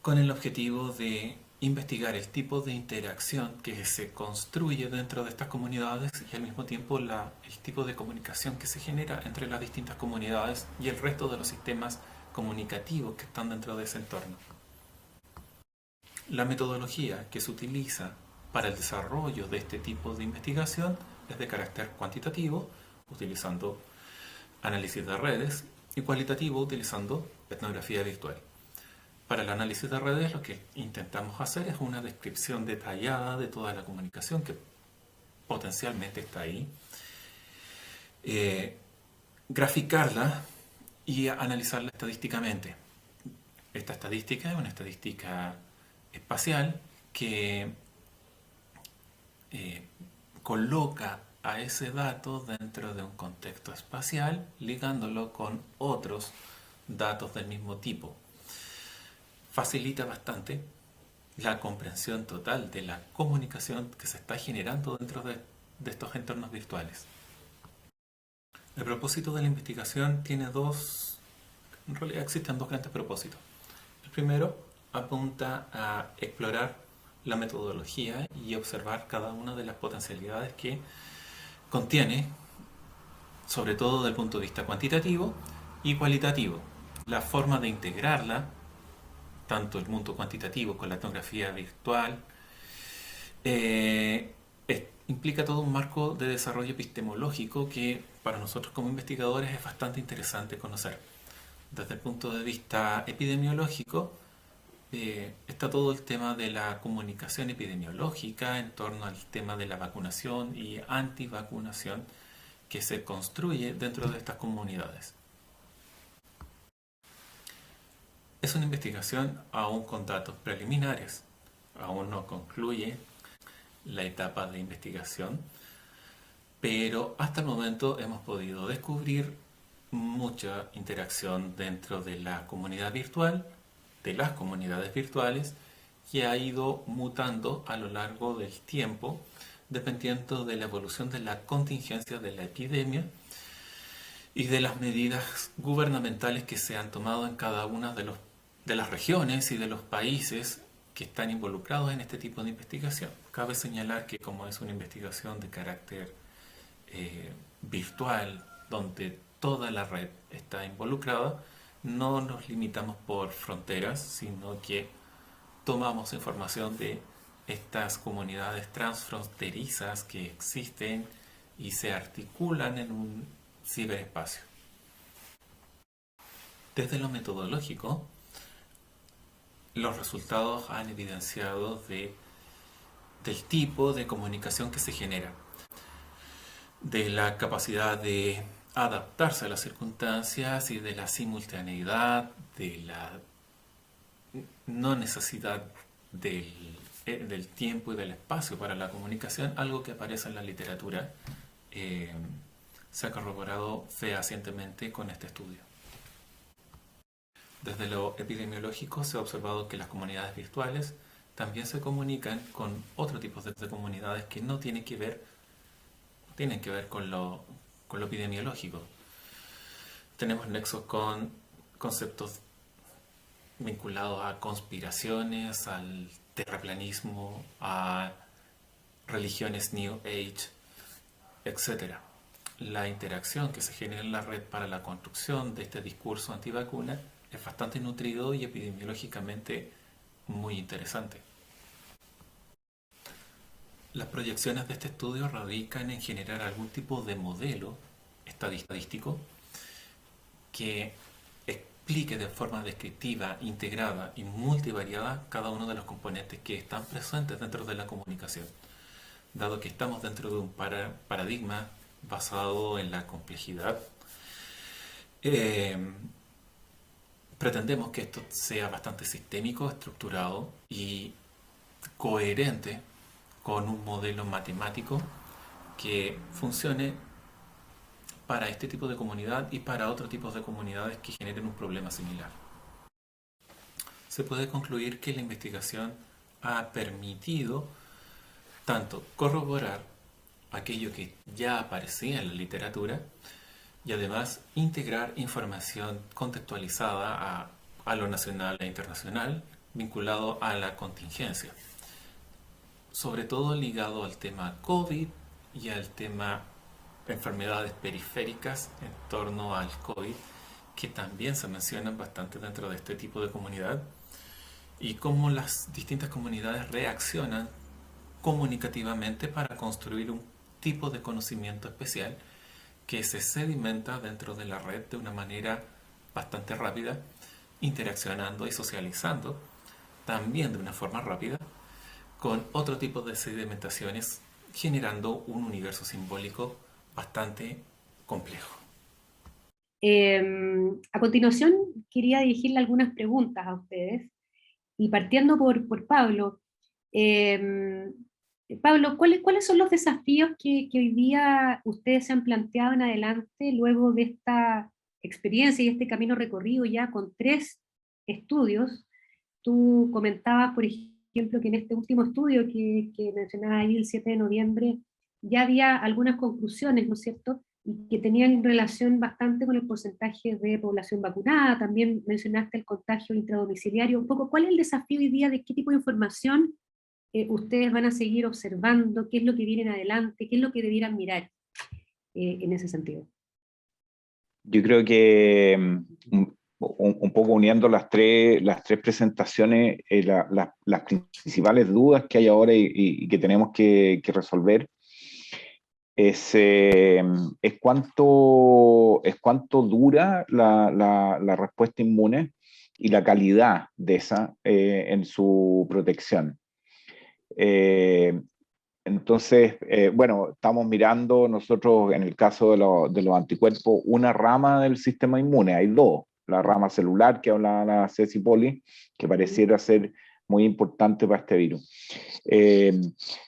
con el objetivo de investigar el tipo de interacción que se construye dentro de estas comunidades y al mismo tiempo el tipo de comunicación que se genera entre las distintas comunidades y el resto de los sistemas comunicativos que están dentro de ese entorno. La metodología que se utiliza para el desarrollo de este tipo de investigación es de carácter cuantitativo, utilizando análisis de redes, y cualitativo, utilizando etnografía virtual. Para el análisis de redes lo que intentamos hacer es una descripción detallada de toda la comunicación que potencialmente está ahí, graficarla y analizarla estadísticamente. Esta estadística es una estadística espacial que coloca a ese dato dentro de un contexto espacial, ligándolo con otros datos del mismo tipo. Facilita bastante la comprensión total de la comunicación que se está generando dentro de estos entornos virtuales. El propósito de la investigación tiene en realidad existen dos grandes propósitos. El primero apunta a explorar la metodología y observar cada una de las potencialidades que contiene, sobre todo desde el punto de vista cuantitativo y cualitativo. La forma de integrarla, tanto el mundo cuantitativo con la etnografía virtual, implica todo un marco de desarrollo epistemológico que para nosotros como investigadores es bastante interesante conocer. Desde el punto de vista epidemiológico, está todo el tema de la comunicación epidemiológica en torno al tema de la vacunación y antivacunación que se construye dentro de estas comunidades. Es una investigación aún con datos preliminares, aún no concluye la etapa de investigación, pero hasta el momento hemos podido descubrir mucha interacción dentro de la comunidad virtual, de las comunidades virtuales, que ha ido mutando a lo largo del tiempo, dependiendo de la evolución de la contingencia de la epidemia y de las medidas gubernamentales que se han tomado en cada una de las regiones y de los países que están involucrados en este tipo de investigación. Cabe señalar que como es una investigación de carácter virtual, donde toda la red está involucrada, no nos limitamos por fronteras, sino que tomamos información de estas comunidades transfronterizas que existen y se articulan en un ciberespacio. Desde lo metodológico, los resultados han evidenciado del tipo de comunicación que se genera, de la capacidad de adaptarse a las circunstancias y de la simultaneidad, de la no necesidad del del tiempo y del espacio para la comunicación, algo que aparece en la literatura, se ha corroborado fehacientemente con este estudio. Desde lo epidemiológico se ha observado que las comunidades virtuales también se comunican con otro tipo de comunidades que no tienen que ver con lo epidemiológico. Tenemos nexos con conceptos vinculados a conspiraciones, al terraplanismo, a religiones New Age, etc. La interacción que se genera en la red para la construcción de este discurso antivacuna es bastante nutrido y epidemiológicamente muy interesante. Las proyecciones de este estudio radican en generar algún tipo de modelo estadístico que explique de forma descriptiva, integrada y multivariada cada uno de los componentes que están presentes dentro de la comunicación. Dado que estamos dentro de un paradigma basado en la complejidad, pretendemos que esto sea bastante sistémico, estructurado y coherente con un modelo matemático que funcione para este tipo de comunidad y para otros tipos de comunidades que generen un problema similar. Se puede concluir que la investigación ha permitido tanto corroborar aquello que ya aparecía en la literatura y además integrar información contextualizada a lo nacional e internacional vinculado a la contingencia, sobre todo ligado al tema COVID y al tema enfermedades periféricas en torno al COVID, que también se mencionan bastante dentro de este tipo de comunidad, y cómo las distintas comunidades reaccionan comunicativamente para construir un tipo de conocimiento especial que se sedimenta dentro de la red de una manera bastante rápida, interaccionando y socializando también de una forma rápida con otro tipo de sedimentaciones, generando un universo simbólico bastante complejo. A continuación, quería dirigirle algunas preguntas a ustedes, y partiendo por Pablo. Pablo, ¿cuáles son los desafíos que hoy día ustedes se han planteado en adelante luego de esta experiencia y este camino recorrido ya con 3 estudios? Tú comentabas, por ejemplo, que en este último estudio que mencionaba ahí el 7 de noviembre, ya había algunas conclusiones, ¿no es cierto?, y que tenían relación bastante con el porcentaje de población vacunada. También mencionaste el contagio intradomiciliario. Un poco, ¿cuál es el desafío hoy día? ¿De qué tipo de información ustedes van a seguir observando? ¿Qué es lo que viene adelante? ¿Qué es lo que debieran mirar en ese sentido? Yo creo que un poco uniendo las tres presentaciones, las principales dudas que hay ahora y que tenemos que resolver es cuánto dura la respuesta inmune y la calidad de esa en su protección. Entonces, bueno, estamos mirando nosotros en el caso de los anticuerpos una rama del sistema inmune, hay 2, la rama celular que habla la Ceci Poli, que pareciera ser muy importante para este virus.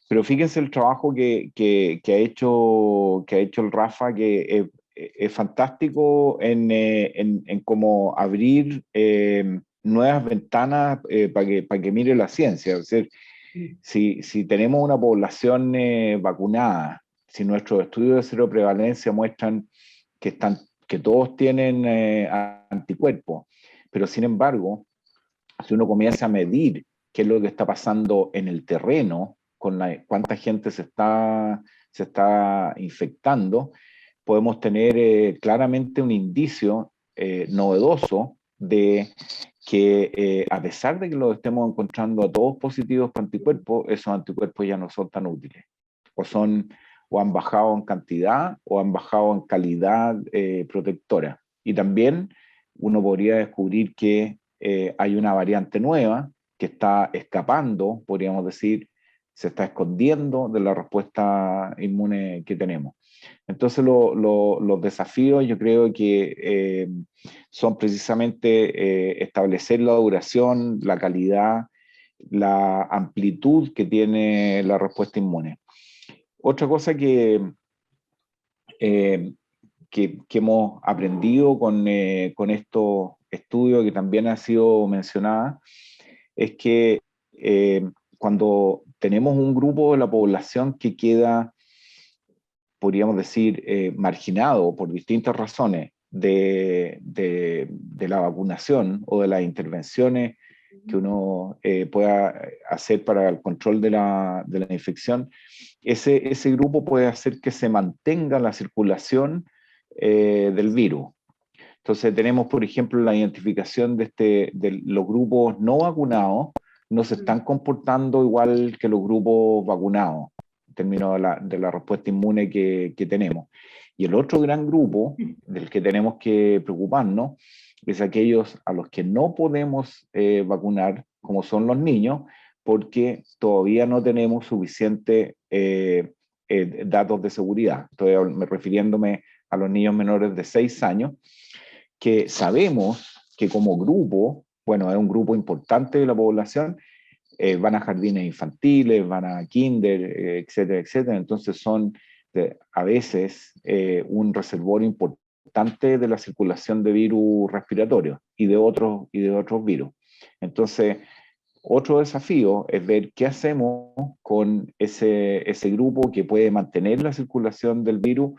Pero fíjense el trabajo que ha hecho el Rafa, que es fantástico en cómo abrir nuevas ventanas para que mire la ciencia. Es decir, si tenemos una población vacunada, si nuestros estudios de seroprevalencia muestran que todos tienen anticuerpos, pero sin embargo, si uno comienza a medir qué es lo que está pasando en el terreno, con cuánta gente se está infectando, podemos tener claramente un indicio novedoso de que a pesar de que los estemos encontrando a todos positivos con anticuerpos, esos anticuerpos ya no son tan útiles, o han bajado en cantidad o han bajado en calidad protectora. Y también uno podría descubrir que hay una variante nueva que está escapando, podríamos decir, se está escondiendo de la respuesta inmune que tenemos. Entonces los desafíos yo creo que son precisamente establecer la duración, la calidad, la amplitud que tiene la respuesta inmune. Otra cosa que hemos aprendido con estos estudios, que también ha sido mencionada, es que cuando tenemos un grupo de la población que queda, podríamos decir, marginado por distintas razones de la vacunación o de las intervenciones que uno pueda hacer para el control de la infección, ese grupo puede hacer que se mantenga la circulación del virus. Entonces tenemos, por ejemplo, la identificación de los grupos no vacunados, no se están comportando igual que los grupos vacunados, en términos de la respuesta inmune que tenemos. Y el otro gran grupo del que tenemos que preocuparnos es aquellos a los que no podemos vacunar, como son los niños, porque todavía no tenemos suficientes datos de seguridad. Estoy refiriéndome a los niños menores de 6 años, que sabemos que como grupo, bueno, es un grupo importante de la población, van a jardines infantiles, van a kinder, etcétera, etcétera. Entonces son a veces un reservorio importante de la circulación de virus respiratorios y de otros virus. Entonces, otro desafío es ver qué hacemos con ese grupo que puede mantener la circulación del virus,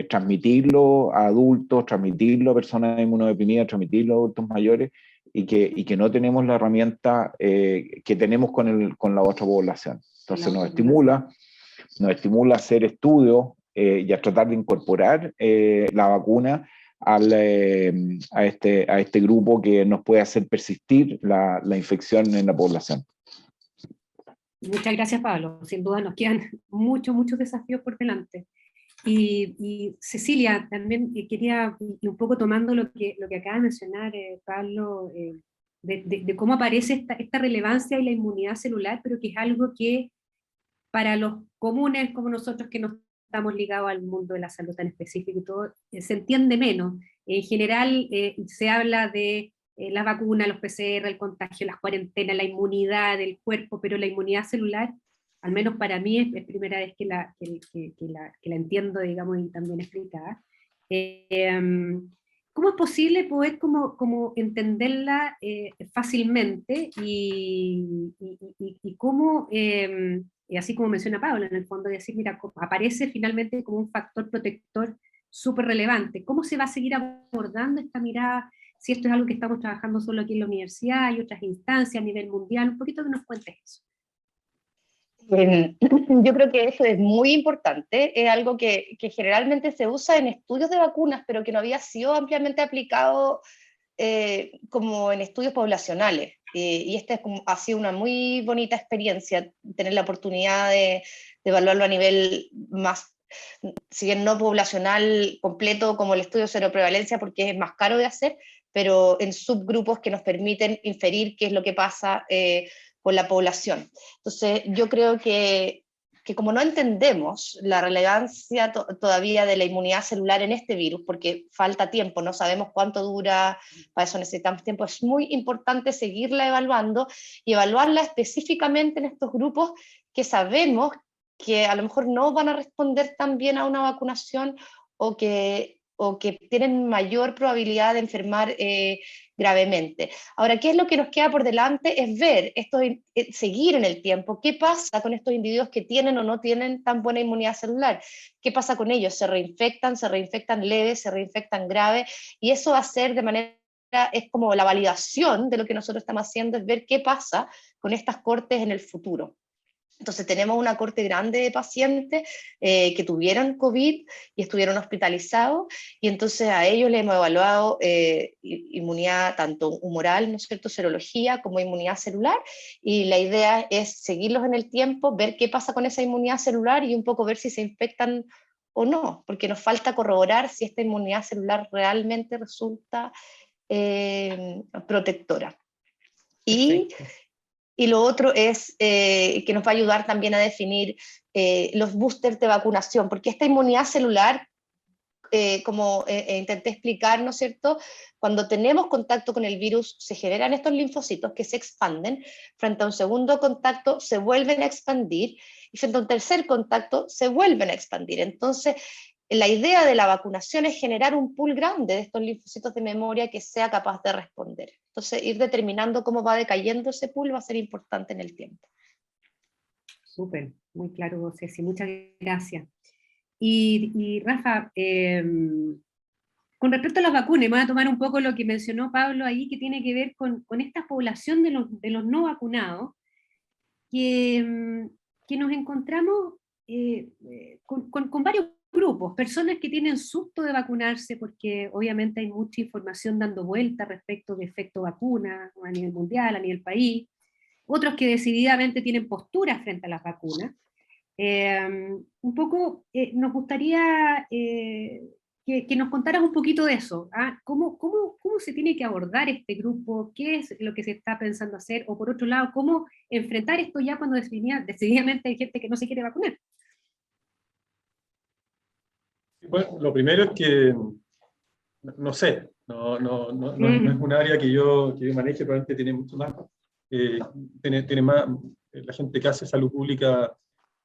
transmitirlo a adultos, transmitirlo a personas inmunodeprimidas, transmitirlo a adultos mayores, y que no tenemos la herramienta que tenemos con la otra población. Entonces nos estimula a hacer estudios y a tratar de incorporar la vacuna a este grupo que nos puede hacer persistir la infección en la población. Muchas gracias, Pablo. Sin duda nos quedan muchos desafíos por delante. Y Cecilia, también quería, y un poco tomando lo que acaba de mencionar Pablo, de cómo aparece esta relevancia y la inmunidad celular, pero que es algo que para los comunes como nosotros, que no estamos ligados al mundo de la salud tan específico y todo, se entiende menos. En general se habla de las vacunas, los PCR, el contagio, las cuarentenas, la inmunidad del cuerpo, pero la inmunidad celular, al menos para mí, es primera vez que la entiendo, digamos, y también explicada. ¿Cómo es posible poder como entenderla fácilmente y cómo, y así como menciona Pablo, en el fondo, decir, mira, aparece finalmente como un factor protector súper relevante? ¿Cómo se va a seguir abordando esta mirada? Si esto es algo que estamos trabajando solo aquí en la universidad, hay otras instancias a nivel mundial, un poquito que nos cuentes eso. Yo creo que eso es muy importante, es algo que generalmente se usa en estudios de vacunas, pero que no había sido ampliamente aplicado como en estudios poblacionales. Y esta ha sido una muy bonita experiencia, tener la oportunidad de evaluarlo a nivel más, si bien no poblacional completo como el estudio de seroprevalencia, porque es más caro de hacer, pero en subgrupos que nos permiten inferir qué es lo que pasa con la población. Entonces, yo creo que como no entendemos la relevancia todavía de la inmunidad celular en este virus, porque falta tiempo, no sabemos cuánto dura, para eso necesitamos tiempo, es muy importante seguirla evaluando y evaluarla específicamente en estos grupos que sabemos que a lo mejor no van a responder tan bien a una vacunación o que tienen mayor probabilidad de enfermar gravemente. Ahora, ¿qué es lo que nos queda por delante? Es ver, seguir en el tiempo, qué pasa con estos individuos que tienen o no tienen tan buena inmunidad celular, qué pasa con ellos, se reinfectan leves, se reinfectan graves, y eso va a ser de manera, es como la validación de lo que nosotros estamos haciendo, es ver qué pasa con estas cohortes en el futuro. Entonces tenemos una cohorte grande de pacientes que tuvieron COVID y estuvieron hospitalizados, y entonces a ellos les hemos evaluado inmunidad tanto humoral, ¿no es cierto?, serología, como inmunidad celular, y la idea es seguirlos en el tiempo, ver qué pasa con esa inmunidad celular y un poco ver si se infectan o no, porque nos falta corroborar si esta inmunidad celular realmente resulta protectora. Y lo otro es que nos va a ayudar también a definir los boosters de vacunación, porque esta inmunidad celular, como intenté explicar, ¿no es cierto? Cuando tenemos contacto con el virus, se generan estos linfocitos que se expanden, frente a un segundo contacto se vuelven a expandir, y frente a un tercer contacto se vuelven a expandir. Entonces, la idea de la vacunación es generar un pool grande de estos linfocitos de memoria que sea capaz de responder. Entonces, ir determinando cómo va decayendo ese pool va a ser importante en el tiempo. Súper, muy claro, Ceci, muchas gracias. Y Rafa, con respecto a las vacunas, me voy a tomar un poco lo que mencionó Pablo ahí, que tiene que ver con esta población de los no vacunados, que nos encontramos con varios grupos, personas que tienen susto de vacunarse porque obviamente hay mucha información dando vuelta respecto de efecto vacuna a nivel mundial, a nivel país, otros que decididamente tienen posturas frente a las vacunas. Un poco nos gustaría que nos contaras un poquito de eso. ¿Ah? ¿Cómo se tiene que abordar este grupo? ¿Qué es lo que se está pensando hacer? O por otro lado, ¿cómo enfrentar esto ya cuando decididamente hay gente que no se quiere vacunar? Bueno, lo primero es que, no sé, no es un área que yo maneje, probablemente tiene mucho más, tiene más, la gente que hace salud pública,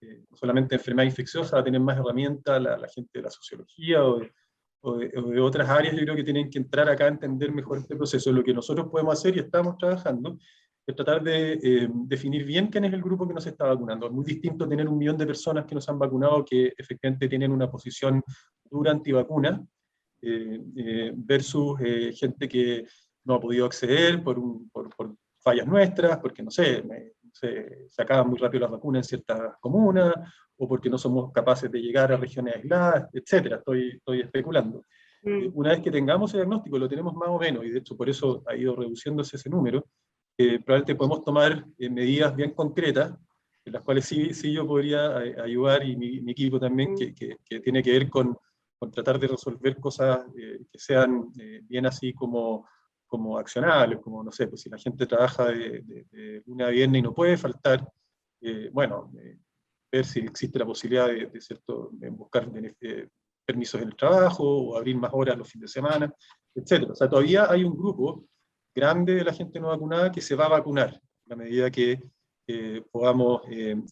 no solamente enfermedad infecciosa, va a tener más herramientas, la gente de la sociología o de otras áreas, yo creo que tienen que entrar acá a entender mejor este proceso. Lo que nosotros podemos hacer y estamos trabajando es tratar de definir bien quién es el grupo que nos está vacunando. Es muy distinto tener 1 millón de personas que nos han vacunado que efectivamente tienen una posición dura antivacuna, versus gente que no ha podido acceder por fallas nuestras, porque no sé, se acaban muy rápido las vacunas en ciertas comunas, o porque no somos capaces de llegar a regiones aisladas, etcétera. Estoy especulando. Una vez que tengamos ese diagnóstico, lo tenemos más o menos, y de hecho por eso ha ido reduciéndose ese número, probablemente podemos tomar medidas bien concretas, en las cuales sí yo podría ayudar, y mi equipo también, que tiene que ver con tratar de resolver cosas que sean bien así como accionables, como, no sé, pues si la gente trabaja de lunes a viernes y no puede faltar, ver si existe la posibilidad de buscar permisos en el trabajo, o abrir más horas los fines de semana, etc. O sea, todavía hay un grupo grande de la gente no vacunada que se va a vacunar, a medida que podamos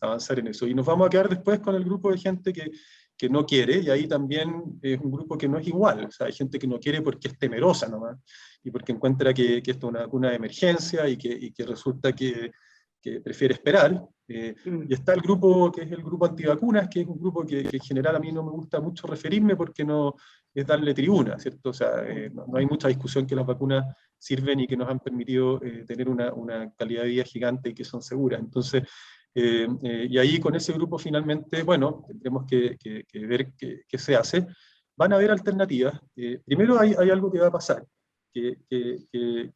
avanzar en eso. Y nos vamos a quedar después con el grupo de gente que no quiere, y ahí también es un grupo que no es igual. O sea, hay gente que no quiere porque es temerosa nomás, y porque encuentra que esto es una vacuna de emergencia, y que resulta que prefiere esperar. Y está el grupo que es el grupo antivacunas, que es un grupo que en general a mí no me gusta mucho referirme, porque no es darle tribuna, ¿cierto? O sea, no hay mucha discusión que las vacunas sirven y que nos han permitido tener una calidad de vida gigante y que son seguras. Entonces, y ahí con ese grupo finalmente, bueno, tendremos que ver qué se hace. Van a haber alternativas. Primero hay algo que va a pasar, que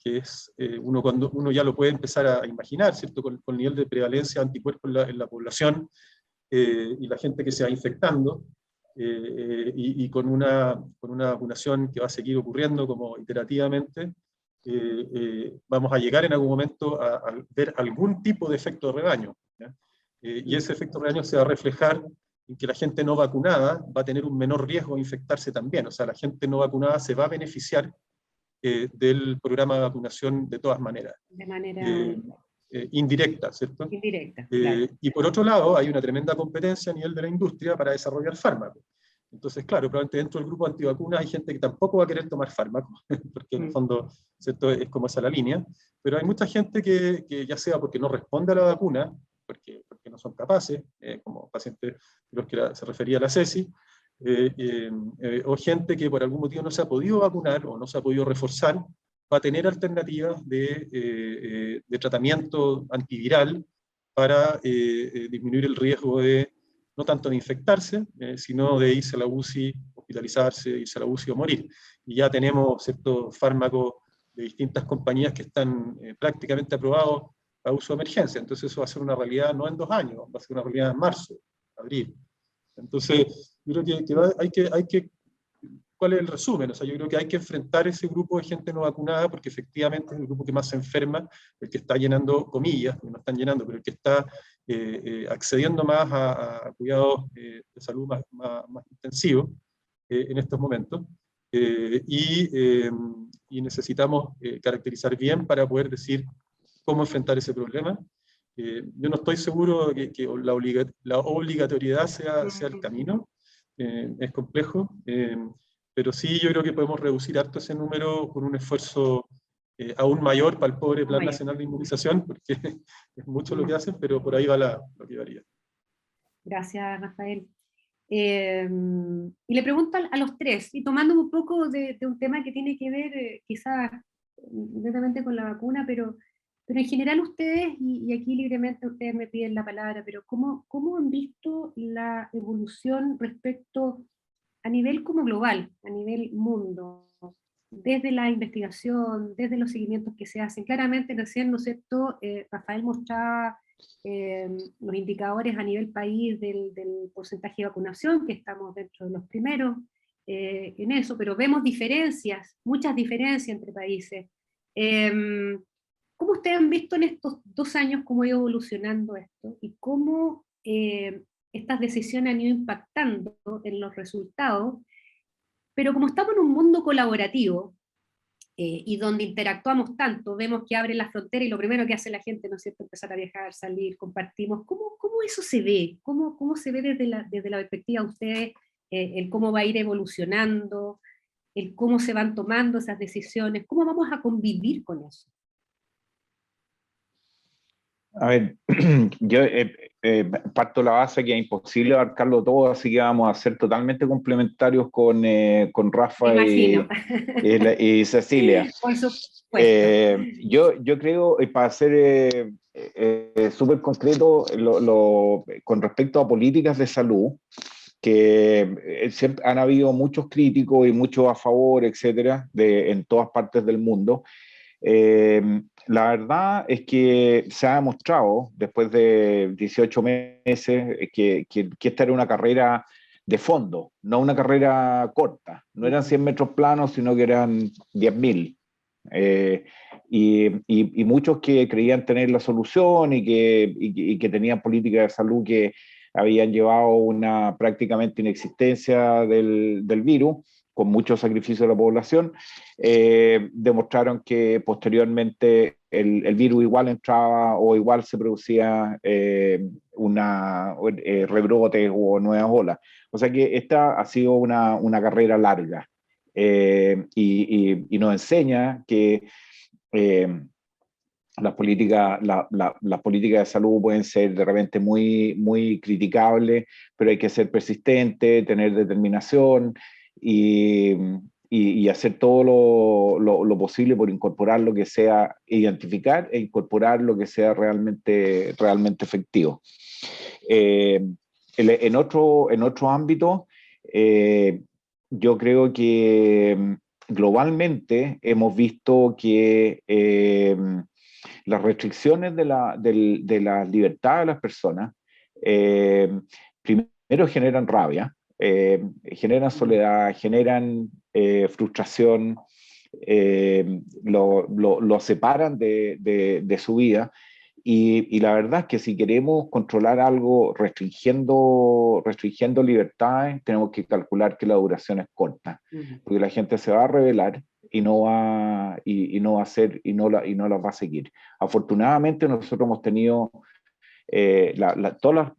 es, cuando uno ya lo puede empezar a imaginar, ¿cierto? Con el nivel de prevalencia de anticuerpos en la población, y la gente que se va infectando, y con una vacunación que va a seguir ocurriendo como iterativamente, vamos a llegar en algún momento a ver algún tipo de efecto de rebaño, ¿ya? Y ese efecto de rebaño se va a reflejar en que la gente no vacunada va a tener un menor riesgo de infectarse también. O sea, la gente no vacunada se va a beneficiar del programa de vacunación de todas maneras. De manera indirecta, ¿cierto? indirecta, claro. Y por otro lado, hay una tremenda competencia a nivel de la industria para desarrollar fármacos. Entonces, claro, probablemente dentro del grupo antivacunas hay gente que tampoco va a querer tomar fármacos, porque en el fondo, ¿cierto?, es como esa la línea, pero hay mucha gente que ya sea porque no responde a la vacuna, porque no son capaces, como pacientes de los que se refería la Ceci, o gente que por algún motivo no se ha podido vacunar o no se ha podido reforzar, va a tener alternativas de tratamiento antiviral para disminuir el riesgo no tanto de infectarse, sino de irse a la UCI, hospitalizarse, irse a la UCI o morir. Y ya tenemos ciertos fármacos de distintas compañías que están prácticamente aprobados a uso de emergencia. Entonces eso va a ser una realidad no en 2 años, va a ser una realidad en marzo, abril. Entonces, yo creo que hay que ¿cuál es el resumen? O sea, yo creo que hay que enfrentar ese grupo de gente no vacunada, porque efectivamente es el grupo que más se enferma, el que está llenando, comillas, no están llenando, pero el que está accediendo más a cuidados de salud más intensivos. en estos momentos. Y necesitamos caracterizar bien para poder decir cómo enfrentar ese problema. Yo no estoy seguro que la obligatoriedad sea el camino, es complejo, pero sí yo creo que podemos reducir harto ese número con un esfuerzo aún mayor para el pobre Plan Nacional de Inmunización, porque es mucho lo que hacen, pero por ahí va lo que varía. Gracias, Rafael. Y le pregunto a los tres, y tomando un poco de un tema que tiene que ver quizás directamente con la vacuna, pero en general ustedes, y aquí libremente ustedes me piden la palabra, pero ¿cómo han visto la evolución respecto a nivel como global, a nivel mundo, desde la investigación, desde los seguimientos que se hacen? Claramente recién, ¿no es cierto?, Rafael mostraba los indicadores a nivel país del porcentaje de vacunación, que estamos dentro de los primeros en eso, pero vemos diferencias, muchas diferencias entre países. ¿Cómo ustedes han visto en estos 2 años cómo ha ido evolucionando esto y cómo estas decisiones han ido impactando en los resultados? Pero como estamos en un mundo colaborativo, y donde interactuamos tanto, vemos que abre la frontera y lo primero que hace la gente, ¿no es cierto?, empezar a viajar, salir, compartimos. ¿Cómo eso se ve? ¿Cómo se ve desde la perspectiva de ustedes, el cómo va a ir evolucionando, el cómo se van tomando esas decisiones? ¿Cómo vamos a convivir con eso? A ver, yo parto la base que es imposible abarcarlo todo, así que vamos a ser totalmente complementarios con Rafa y Cecilia. Por supuesto. Yo creo, para ser súper concreto, con respecto a políticas de salud, que siempre han habido muchos críticos y muchos a favor, etcétera, en todas partes del mundo. La verdad es que se ha demostrado después de 18 meses que esta era una carrera de fondo, no una carrera corta. No eran 100 metros planos, sino que eran 10.000. Y muchos que creían tener la solución y que tenían políticas de salud que habían llevado una prácticamente inexistencia del virus, con mucho sacrificio de la población, demostraron que posteriormente el virus igual entraba o igual se producía rebrotes o nuevas olas. O sea que esta ha sido una carrera larga y nos enseña que las políticas de salud pueden ser de repente muy, muy criticables, pero hay que ser persistente, tener determinación y hacer todo lo posible por incorporar lo que sea, identificar e incorporar lo que sea realmente efectivo. En otro ámbito, yo creo que globalmente hemos visto que las restricciones de la libertad de las personas primero generan rabia, generan soledad, generan frustración, lo separan de su vida. Y la verdad es que si queremos controlar algo restringiendo libertades, tenemos que calcular que la duración es corta, porque la gente se va a rebelar y no va a hacer y no las va a seguir. Afortunadamente nosotros hemos tenido todas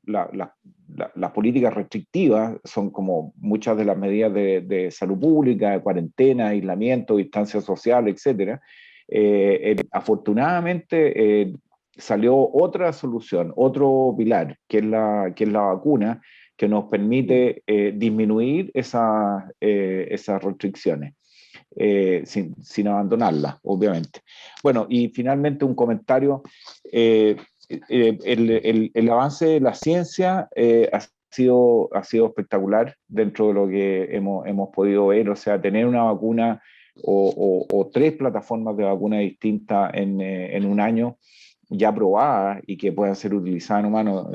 las políticas restrictivas son como muchas de las medidas de salud pública, de cuarentena, aislamiento, distancia social, etcétera. Afortunadamente salió otra solución, otro pilar, que es la vacuna, que nos permite disminuir esas restricciones. Sin abandonarlas, obviamente. Bueno, y finalmente un comentario. El avance de la ciencia ha sido espectacular dentro de lo que hemos podido ver, o sea, tener una vacuna o 3 plataformas de vacuna distintas en un año ya probadas y que puedan ser utilizadas en humanos.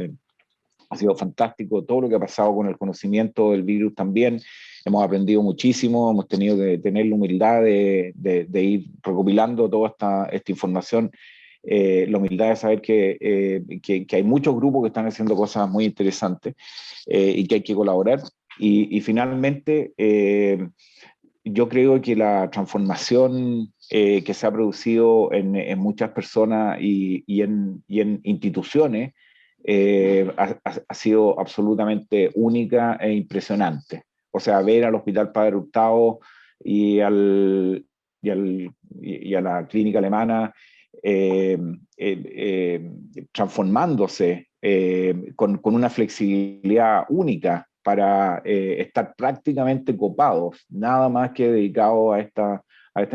Ha sido fantástico todo lo que ha pasado con el conocimiento del virus también. Hemos aprendido muchísimo, hemos tenido que tener la humildad de ir recopilando toda esta información, la humildad de saber que hay muchos grupos que están haciendo cosas muy interesantes y que hay que colaborar. Y finalmente, yo creo que la transformación que se ha producido en muchas personas y en instituciones ha sido absolutamente única e impresionante. O sea, ver al Hospital Padre Hurtado y a la clínica alemana transformándose con una flexibilidad única para estar prácticamente copados, nada más que dedicados a esta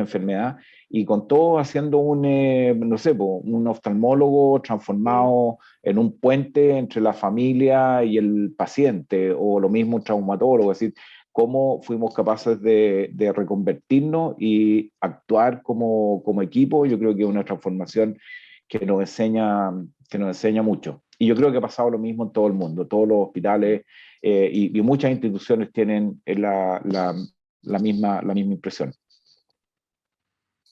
enfermedad, y con todo haciendo no sé, un oftalmólogo transformado en un puente entre la familia y el paciente, o lo mismo un traumatólogo, es decir, cómo fuimos capaces de reconvertirnos y actuar como equipo. Yo creo que es una transformación que nos enseña mucho. Y yo creo que ha pasado lo mismo en todo el mundo. Todos los hospitales y muchas instituciones tienen la misma impresión.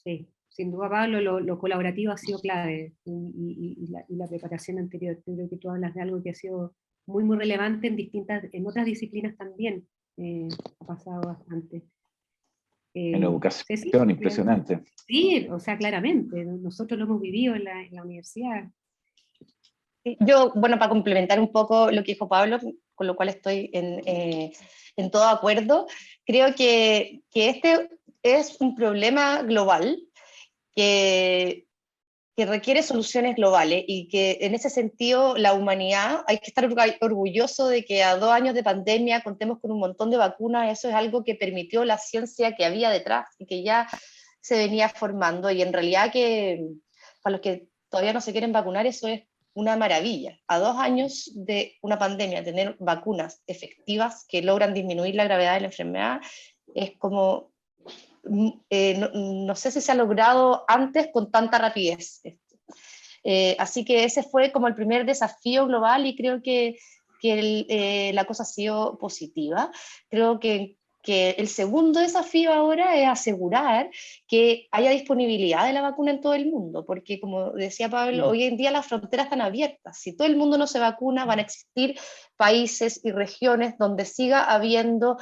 Sí, sin duda, Pablo, lo colaborativo ha sido clave y la preparación anterior. Creo que tú hablas de algo que ha sido muy, muy relevante en otras disciplinas también. Ha pasado bastante. En educación, Ceci, impresionante. sí, o sea, claramente. Nosotros lo hemos vivido en la universidad. Yo, bueno, para complementar un poco lo que dijo Pablo, con lo cual estoy en todo acuerdo, creo que este es un problema global que requiere soluciones globales y que en ese sentido la humanidad, hay que estar orgulloso de que a 2 años de pandemia contemos con un montón de vacunas. Eso es algo que permitió la ciencia que había detrás y que ya se venía formando, y en realidad que para los que todavía no se quieren vacunar, eso es una maravilla. A 2 años de una pandemia, tener vacunas efectivas que logran disminuir la gravedad de la enfermedad, es como, no sé si se ha logrado antes con tanta rapidez. Así que ese fue como el primer desafío global, y creo que la cosa ha sido positiva. Creo que el segundo desafío ahora es asegurar que haya disponibilidad de la vacuna en todo el mundo, porque como decía Pablo, hoy en día las fronteras están abiertas. Si todo el mundo no se vacuna, van a existir países y regiones donde siga habiendo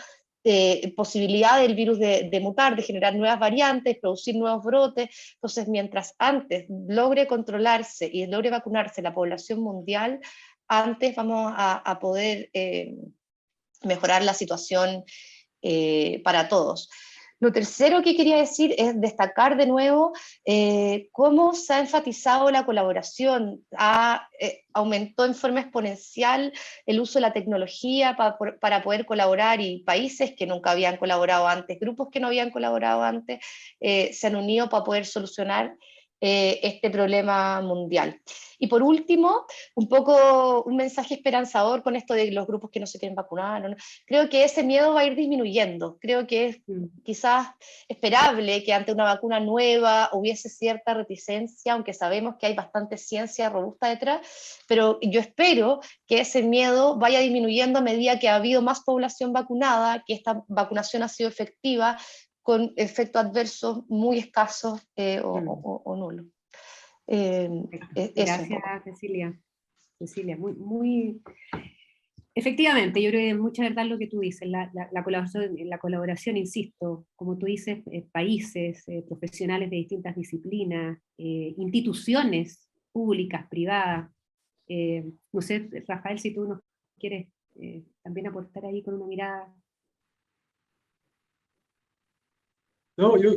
posibilidad del virus de mutar, de generar nuevas variantes, producir nuevos brotes. Entonces, mientras antes logre controlarse y logre vacunarse la población mundial, antes vamos a poder mejorar la situación para todos. Lo tercero que quería decir es destacar de nuevo cómo se ha enfatizado la colaboración. Aumentó en forma exponencial el uso de la tecnología para poder colaborar, y países que nunca habían colaborado antes, grupos que no habían colaborado antes, se han unido para poder solucionar este problema mundial. Y por último, un poco un mensaje esperanzador con esto de los grupos que no se quieren vacunar. ¿No? Creo que ese miedo va a ir disminuyendo. Creo que es quizás esperable que ante una vacuna nueva hubiese cierta reticencia, aunque sabemos que hay bastante ciencia robusta detrás, pero yo espero que ese miedo vaya disminuyendo a medida que ha habido más población vacunada, que esta vacunación ha sido efectiva, con efectos adversos muy escasos o nulos. Gracias, Cecilia. Cecilia, muy... Efectivamente, yo creo que es mucha verdad lo que tú dices, la colaboración, insisto, como tú dices, países, profesionales de distintas disciplinas, instituciones públicas, privadas. No sé, Rafael, si tú nos quieres también aportar ahí con una mirada. No, la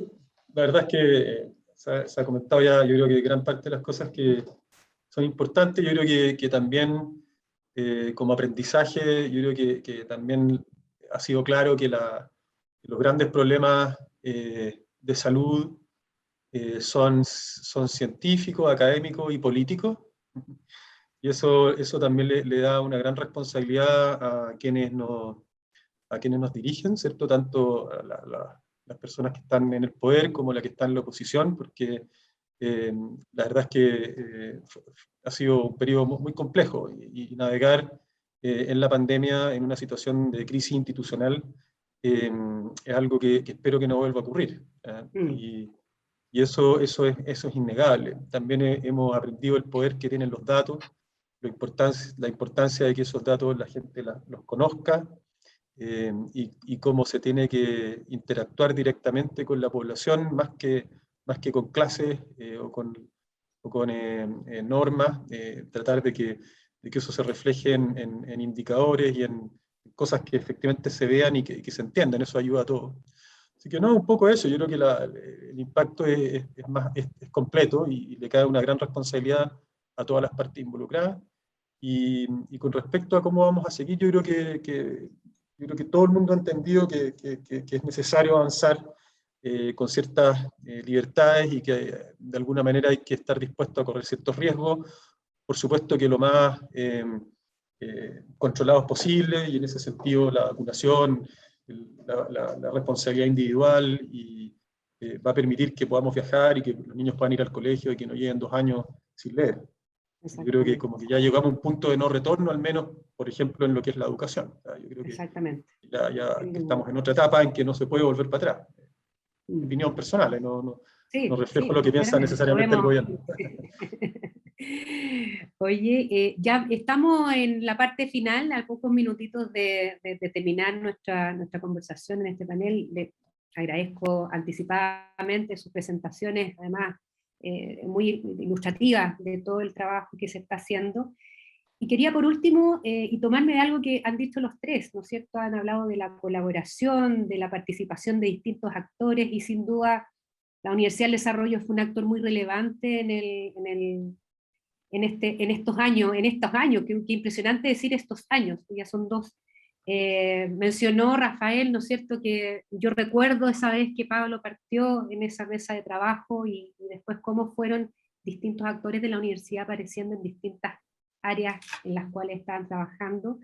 verdad es que se ha comentado ya, yo creo que gran parte de las cosas que son importantes. Yo creo que también como aprendizaje, yo creo que también ha sido claro que los grandes problemas de salud son científicos, académicos y políticos, y eso también le da una gran responsabilidad a quienes nos dirigen, ¿cierto? Tanto las personas que están en el poder como las que están en la oposición, porque la verdad es que ha sido un periodo muy complejo, y navegar en la pandemia en una situación de crisis institucional es algo que espero que no vuelva a ocurrir. Y eso es innegable. También hemos aprendido el poder que tienen los datos, la importancia de que esos datos la gente los conozca, y cómo se tiene que interactuar directamente con la población, más que con clases o con normas, tratar de que eso se refleje en indicadores y en cosas que efectivamente se vean y que se entiendan. Eso ayuda a todos. Así que no, un poco eso. Yo creo que el impacto es completo y le cae una gran responsabilidad a todas las partes involucradas. Y con respecto a cómo vamos a seguir, yo creo que todo el mundo ha entendido que es necesario avanzar con ciertas libertades y que de alguna manera hay que estar dispuesto a correr ciertos riesgos. Por supuesto que lo más controlados posible, y en ese sentido la vacunación, la responsabilidad individual, y va a permitir que podamos viajar y que los niños puedan ir al colegio y que no lleguen 2 años sin leer. Yo creo que como que ya llegamos a un punto de no retorno, al menos, por ejemplo, en lo que es la educación. Yo creo que ya estamos en otra etapa en que no se puede volver para atrás. Opinión personal, no reflejo lo que piensa necesariamente el gobierno. Oye, ya estamos en la parte final, a pocos minutitos de terminar nuestra conversación en este panel. Le agradezco anticipadamente sus presentaciones, además muy ilustrativas de todo el trabajo que se está haciendo. Y quería por último, y tomarme de algo que han dicho los tres, ¿no es cierto? Han hablado de la colaboración, de la participación de distintos actores, y sin duda la Universidad del Desarrollo fue un actor muy relevante en estos años, qué impresionante decir estos años, ya son 2. Mencionó Rafael, ¿no es cierto?, que yo recuerdo esa vez que Pablo partió en esa mesa de trabajo, y después cómo fueron distintos actores de la universidad apareciendo en distintas áreas en las cuales estaban trabajando.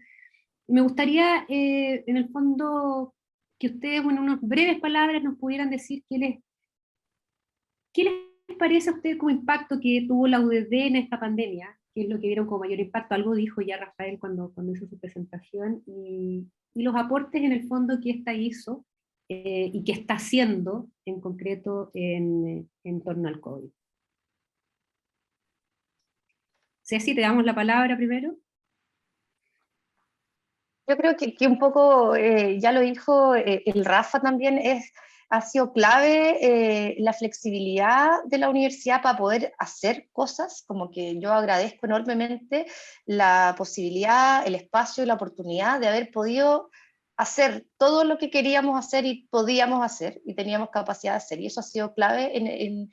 Me gustaría, en el fondo, que ustedes, en unas breves palabras, nos pudieran decir qué les parece a ustedes como impacto que tuvo la UDD en esta pandemia, qué es lo que vieron como mayor impacto. Algo dijo ya Rafael cuando hizo su presentación, y los aportes en el fondo que esta hizo y que está haciendo en concreto en torno al COVID. Ceci, te damos la palabra primero. Yo creo que un poco, ya lo dijo el Rafa también, ha sido clave la flexibilidad de la universidad para poder hacer cosas, como que yo agradezco enormemente la posibilidad, el espacio y la oportunidad de haber podido hacer todo lo que queríamos hacer y podíamos hacer y teníamos capacidad de hacer, y eso ha sido clave en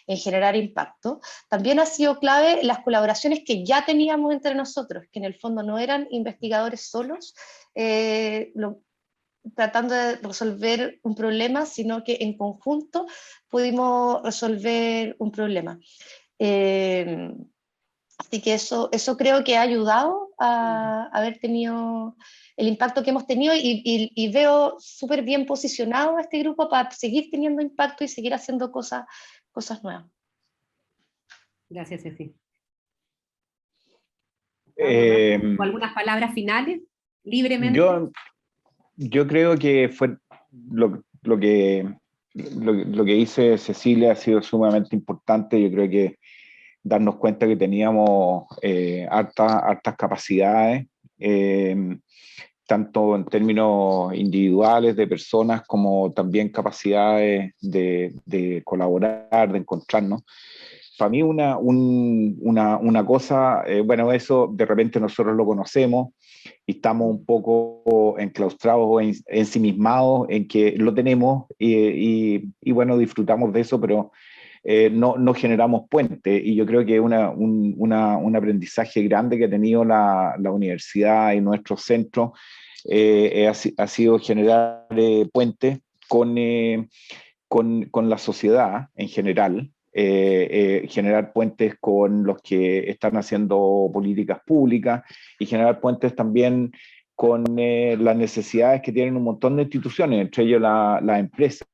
generar impacto. También ha sido clave las colaboraciones que ya teníamos entre nosotros, que en el fondo no eran investigadores solos tratando de resolver un problema, sino que en conjunto pudimos resolver un problema. Así que eso creo que ha ayudado a haber tenido el impacto que hemos tenido, y veo súper bien posicionado a este grupo para seguir teniendo impacto y seguir haciendo cosas nuevas. Gracias, Ceci. ¿O algunas palabras finales, libremente? Yo creo que fue lo que dice Cecilia ha sido sumamente importante. Yo creo que darnos cuenta que teníamos hartas capacidades, tanto en términos individuales de personas como también capacidades de colaborar, de encontrarnos. Para mí una cosa, bueno, eso de repente nosotros lo conocemos y estamos un poco enclaustrados o ensimismados en que lo tenemos y bueno, disfrutamos de eso, pero no generamos puentes. Y yo creo que un aprendizaje grande que ha tenido la universidad y nuestro centro ha sido generar puentes con la sociedad en general. Generar puentes con los que están haciendo políticas públicas y generar puentes también con las necesidades que tienen un montón de instituciones, entre ellos la empresa.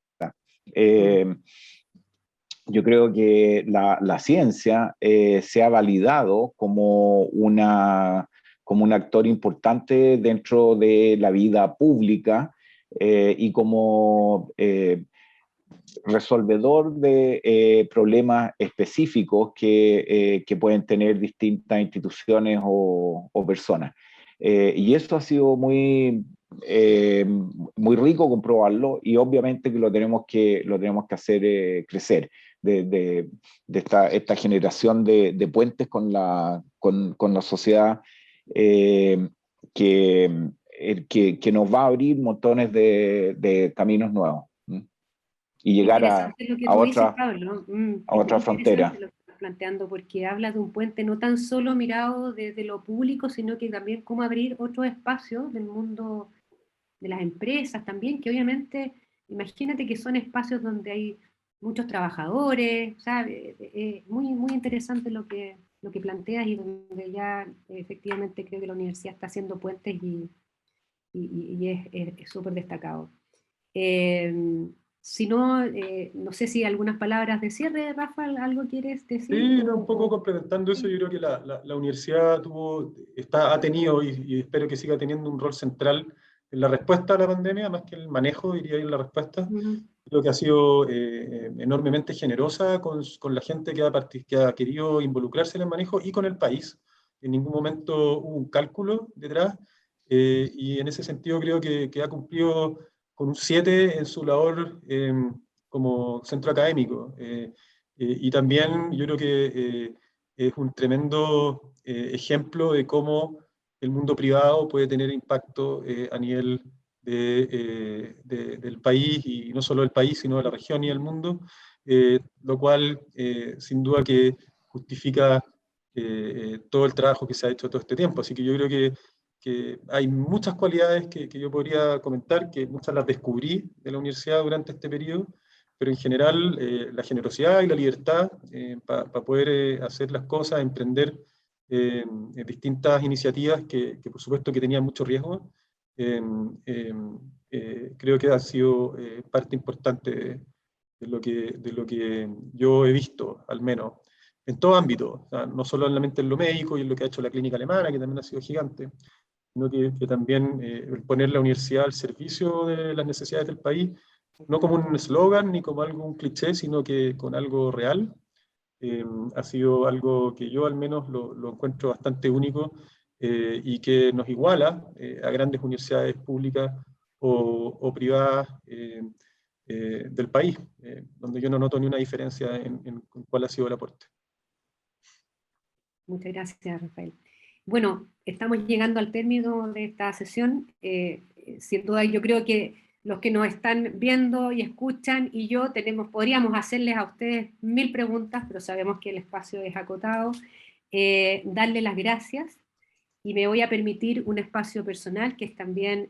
Yo creo que la ciencia se ha validado como un actor importante dentro de la vida pública y como resolvedor de problemas específicos que pueden tener distintas instituciones o personas. Y eso ha sido muy rico comprobarlo, y obviamente que lo tenemos que hacer crecer, de esta generación de puentes con la sociedad, que, que nos va a abrir montones de caminos nuevos, ¿m? Y llegar Interesante lo que a tú dices, otra, Pablo. a Es muy otra frontera. interesante lo que estás planteando, porque habla de un puente no tan solo mirado desde lo público, sino que también cómo abrir otros espacios del mundo de las empresas también, que obviamente, imagínate que son espacios donde hay muchos trabajadores, ¿sabes? Muy, muy interesante lo que planteas, y donde ya efectivamente creo que la universidad está haciendo puentes y es súper destacado. Eh, si no, no sé si algunas palabras de cierre, Rafa, ¿algo quieres decir? Sí, no, un poco complementando eso, yo creo que la universidad ha tenido y espero que siga teniendo un rol central en la respuesta a la pandemia, más que el manejo, diría yo, en la respuesta. Creo que ha sido enormemente generosa con la gente que ha querido involucrarse en el manejo y con el país. En ningún momento hubo un cálculo detrás, y en ese sentido creo que ha cumplido con un 7 en su labor como centro académico. Y también yo creo que es un tremendo ejemplo de cómo el mundo privado puede tener impacto a nivel del país, y no solo del país, sino de la región y del mundo, lo cual sin duda que justifica todo el trabajo que se ha hecho todo este tiempo. Así que yo creo que hay muchas cualidades que yo podría comentar, que muchas las descubrí de la universidad durante este periodo, pero en general la generosidad y la libertad para poder hacer las cosas, emprender distintas iniciativas que por supuesto que tenían mucho riesgo, eh, eh, creo que ha sido parte importante de lo que yo he visto, al menos, en todo ámbito, o sea, no solamente en lo médico y en lo que ha hecho la clínica alemana, que también ha sido gigante, sino que también el poner la universidad al servicio de las necesidades del país, no como un eslogan ni como algo, un cliché, sino que con algo real. Ha sido algo que yo al menos lo encuentro bastante único, y que nos iguala a grandes universidades públicas o privadas del país, donde yo no noto ni una diferencia en cuál ha sido el aporte. Muchas gracias, Rafael. Bueno, estamos llegando al término de esta sesión. Sin duda, yo creo que los que nos están viendo y escuchan y yo podríamos hacerles a ustedes 1000 preguntas, pero sabemos que el espacio es acotado. Darle las gracias, y me voy a permitir un espacio personal, que es también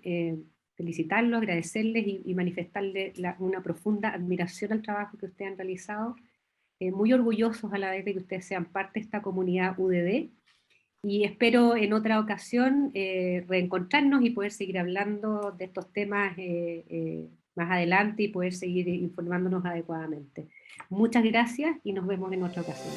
felicitarlos, agradecerles y manifestarles una profunda admiración al trabajo que ustedes han realizado. Muy orgullosos a la vez de que ustedes sean parte de esta comunidad UDD, y espero en otra ocasión reencontrarnos y poder seguir hablando de estos temas más adelante, y poder seguir informándonos adecuadamente. Muchas gracias y nos vemos en otra ocasión.